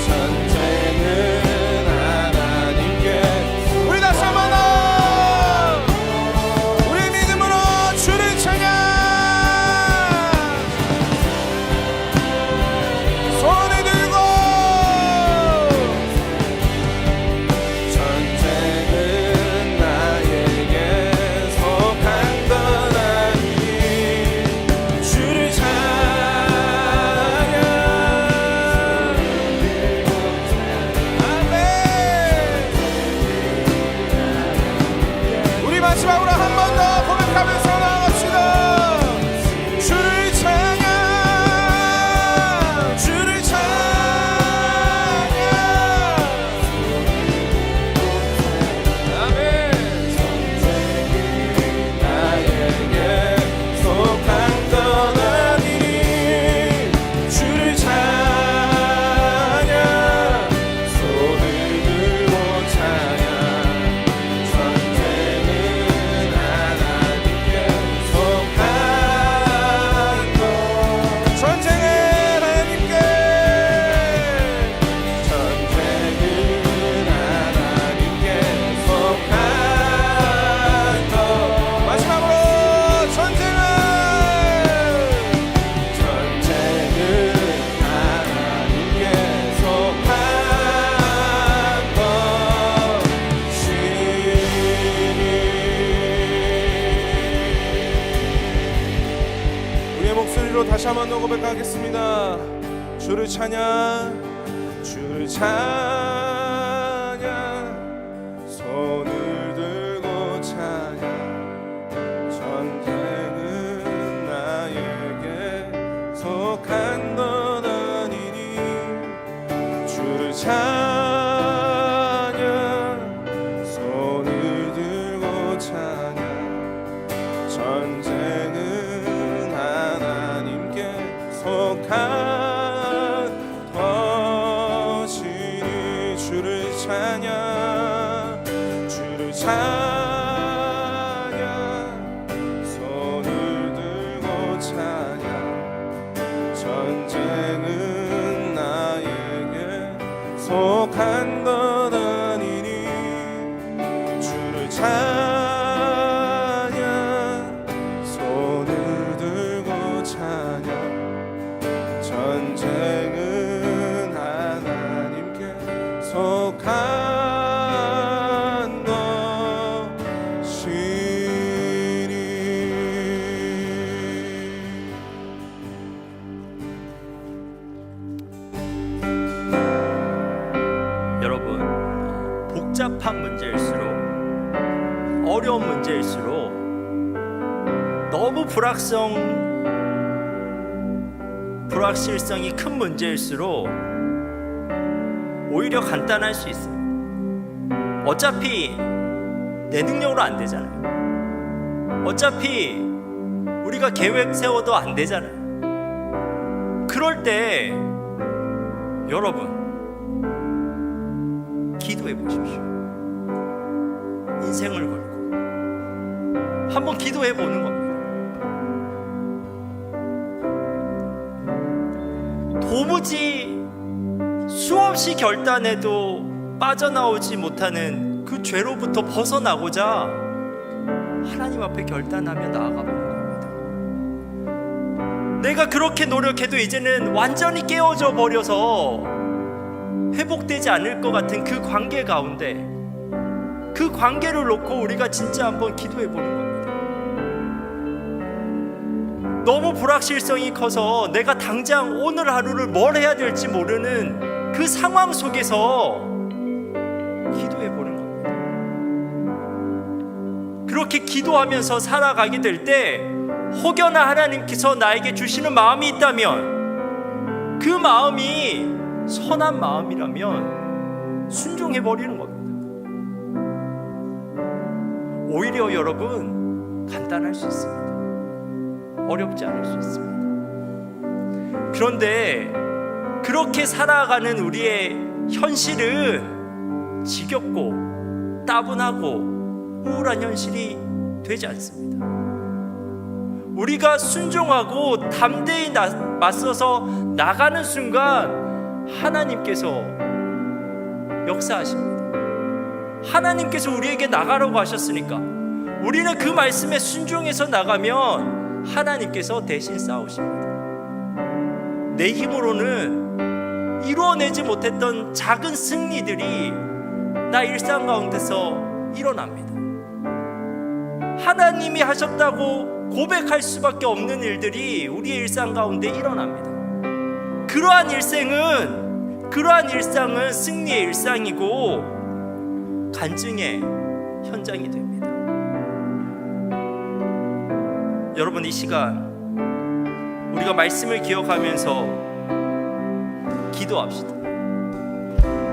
전쟁은 하나님께. 우리 다시 한번 더 우리 믿음으로 주를 찬양. 손을 들고 전쟁은 나에게 속한 거라니 주를 찬양. 아멘. 우리 마지막으로 한 번 더 고백하면서 나아갑시다. 주를 찬양, 주를 찬양. 아멘. 나에게 속한 건 아니니 주를 찬양. 손을 들고 찬양. 전쟁은 하나님께 속한 것. 전쟁은 하나님께. 전쟁은 하나님께 속한 것. 마지막으로 전쟁은 하나님께 속한 것이니. 우리의 목소리로 다시 한 번 더 고백하겠습니다. 주를 찬양, 주를 찬양. 손을 들고 찬양. 전쟁은 나에게 속한 것 아니니 주를 찬양. 손을 들고 찬양. 전쟁은 하나님께 속한 것이니 주를 찬양, 주를 찬양. 손을 들고 찬양. 전쟁은 나에게 속한 것 아니니 주를 찬양. 손을 들고 찬양. 전쟁은 하나님께 속한 것이니. 여러분, 복잡한 문제일수록, 어려운 문제일수록, 너무 불확실성이 큰 문제일수록 오히려 간단할 수 있어요. 어차피 내 능력으로 안 되잖아요. 어차피 우리가 계획 세워도 안 되잖아요. 그럴 때 여러분 기도해 보십시오. 인생을 걸고 한번 기도해 보는 겁니다. 도무지 수없이 결단해도 빠져나오지 못하는 그 죄로부터 벗어나고자 하나님 앞에 결단하며 나아가 보는 겁니다. 내가 그렇게 노력해도 이제는 완전히 깨어져 버려서 회복되지 않을 것 같은 그 관계 가운데 그 관계를 놓고 우리가 진짜 한번 기도해 보는 겁니다. 너무 불확실성이 커서 내가 당장 오늘 하루를 뭘 해야 될지 모르는 그 상황 속에서 기도해 보는 겁니다. 그렇게 기도하면서 살아가게 될 때 혹여나 하나님께서 나에게 주시는 마음이 있다면 그 마음이 선한 마음이라면 순종해 버리는 겁니다. 오히려 여러분 간단할 수 있습니다. 어렵지 않을 수 있습니다. 그런데 그렇게 살아가는 우리의 현실은 지겹고 따분하고 우울한 현실이 되지 않습니다. 우리가 순종하고 담대히 맞서서 나가는 순간 하나님께서 역사하십니다. 하나님께서 우리에게 나가라고 하셨으니까 우리는 그 말씀에 순종해서 나가면 하나님께서 대신 싸우십니다. 내 힘으로는 이루어내지 못했던 작은 승리들이 나 일상 가운데서 일어납니다. 하나님이 하셨다고 고백할 수밖에 없는 일들이 우리의 일상 가운데 일어납니다. 그러한 일상은 승리의 일상이고 간증의 현장이 됩니다. 여러분, 이 시간 우리가 말씀을 기억하면서 기도합시다.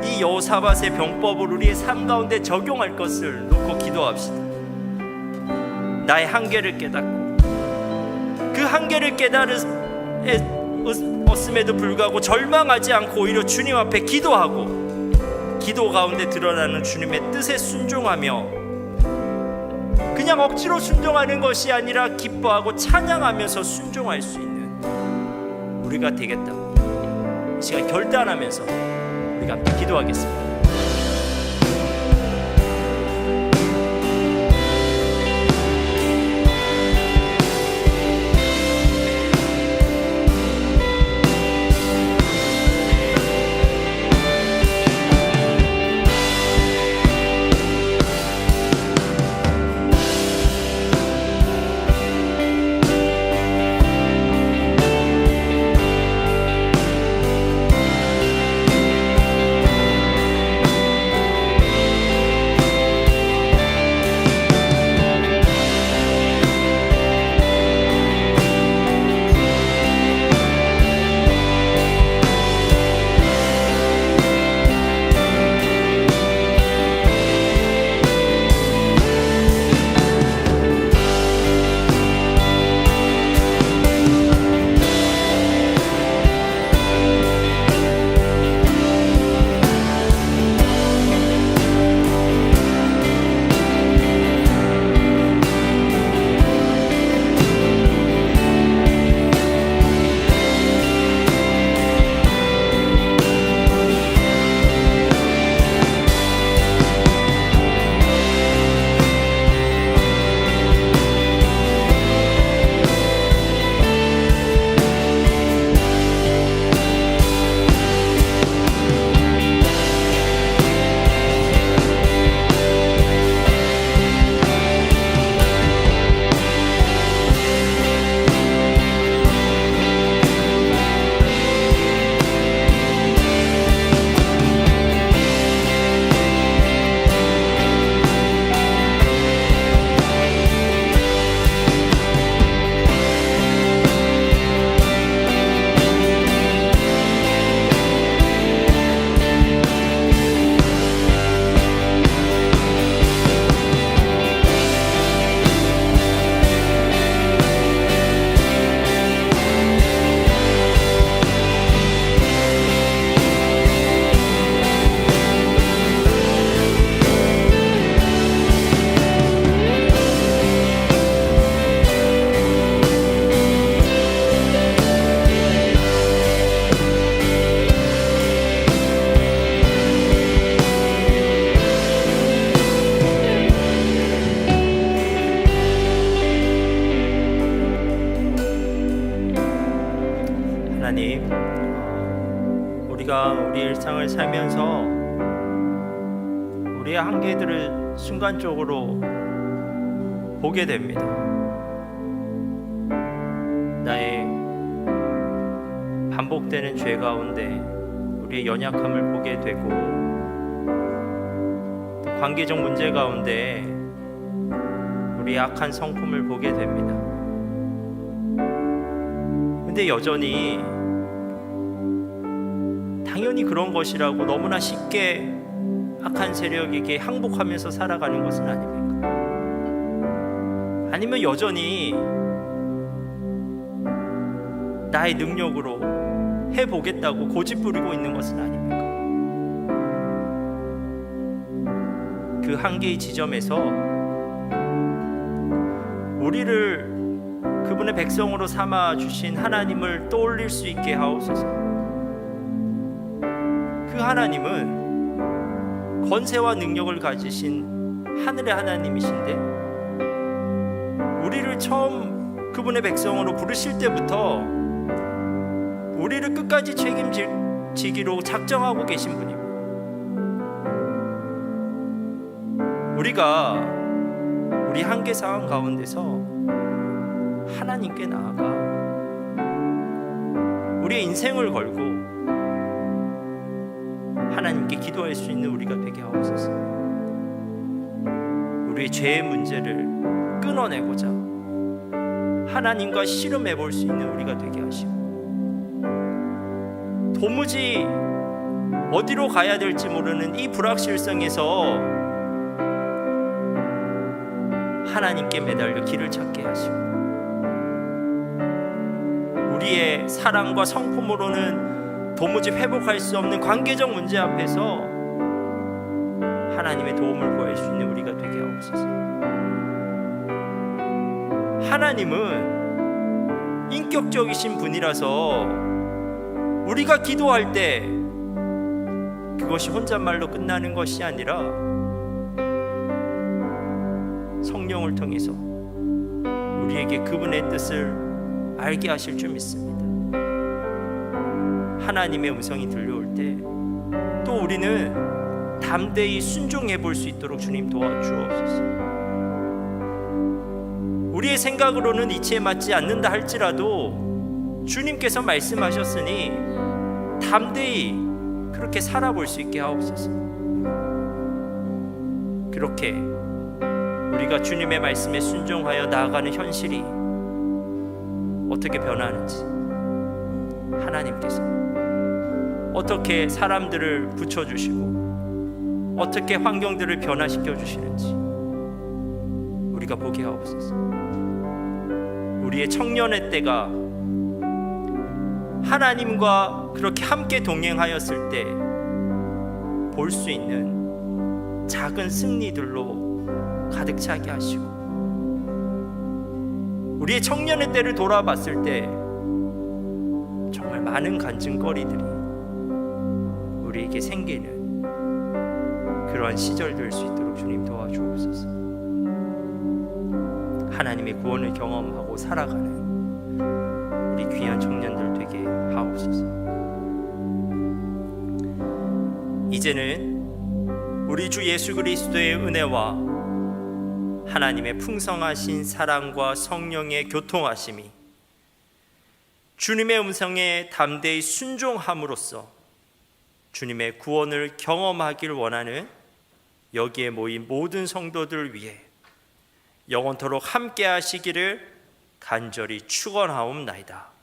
이 여호사밧의 병법을 우리의 삶 가운데 적용할 것을 놓고 기도합시다. 나의 한계를 깨닫고 그 한계를 깨달았음에도 불구하고 절망하지 않고 오히려 주님 앞에 기도하고 기도 가운데 드러나는 주님의 뜻에 순종하며 그냥 억지로 순종하는 것이 아니라 기뻐하고 찬양하면서 순종할 수 있는 우리가 되겠다고 이 시간 결단하면서 우리가 함께 기도하겠습니다. 하나님, 우리가 우리 일상을 살면서 우리의 한계들을 순간적으로 보게 됩니다. 나의 반복되는 죄 가운데 우리의 연약함을 보게 되고, 또 관계적 문제 가운데 우리의 악한 성품을 보게 됩니다. 근데 여전히 당연히 그런 것이라고 너무나 쉽게 악한 세력에게 항복하면서 살아가는 것은 아닙니까? 아니면 여전히 나의 능력으로 해보겠다고 고집부리고 있는 것은 아닙니까? 그 한계의 지점에서 우리를 그분의 백성으로 삼아 주신 하나님을 떠올릴 수 있게 하옵소서. 그 하나님은 권세와 능력을 가지신 하늘의 하나님이신데, 우리를 처음 그분의 백성으로 부르실 때부터 우리를 끝까지 책임지기로 작정하고 계신 분입니다. 우리가 우리 한계 상황 가운데서 하나님께 나아가 우리의 인생을 걸고 하나님께 기도할 수 있는 우리가 되게 하옵소서. 우리의 죄의 문제를 끊어내고자 하나님과 씨름해 볼 수 있는 우리가 되게 하시고, 도무지 어디로 가야 될지 모르는 이 불확실성에서 하나님께 매달려 길을 찾게 하시고, 우리의 사랑과 성품으로는 도무지 회복할 수 없는 관계적 문제 앞에서 하나님의 도움을 구할 수 있는 우리가 되게 하옵소서. 하나님은 인격적이신 분이라서 우리가 기도할 때 그것이 혼잣말로 끝나는 것이 아니라 성령을 통해서 우리에게 그분의 뜻을 알게 하실 줄 믿습니다. 하나님의 음성이 들려올 때 또 우리는 담대히 순종해 볼 수 있도록 주님 도와주옵소서. 우리의 생각으로는 이치에 맞지 않는다 할지라도 주님께서 말씀하셨으니 담대히 그렇게 살아볼 수 있게 하옵소서. 그렇게 우리가 주님의 말씀에 순종하여 나아가는 현실이 어떻게 변하는지, 하나님께서 어떻게 사람들을 붙여주시고 어떻게 환경들을 변화시켜 주시는지 우리가 보게 하옵소서. 우리의 청년의 때가 하나님과 그렇게 함께 동행하였을 때 볼 수 있는 작은 승리들로 가득 차게 하시고, 우리의 청년의 때를 돌아봤을 때 정말 많은 간증거리들이 우리에게 생기는 그러한 시절 될 수 있도록 주님 도와주옵소서. 하나님의 구원을 경험하고 살아가는 우리 귀한 청년들 되게 하옵소서. 이제는 우리 주 예수 그리스도의 은혜와 하나님의 풍성하신 사랑과 성령의 교통하심이 주님의 음성에 담대히 순종함으로써 주님의 구원을 경험하길 원하는 여기에 모인 모든 성도들을 위해 영원토록 함께 하시기를 간절히 축원하옵나이다.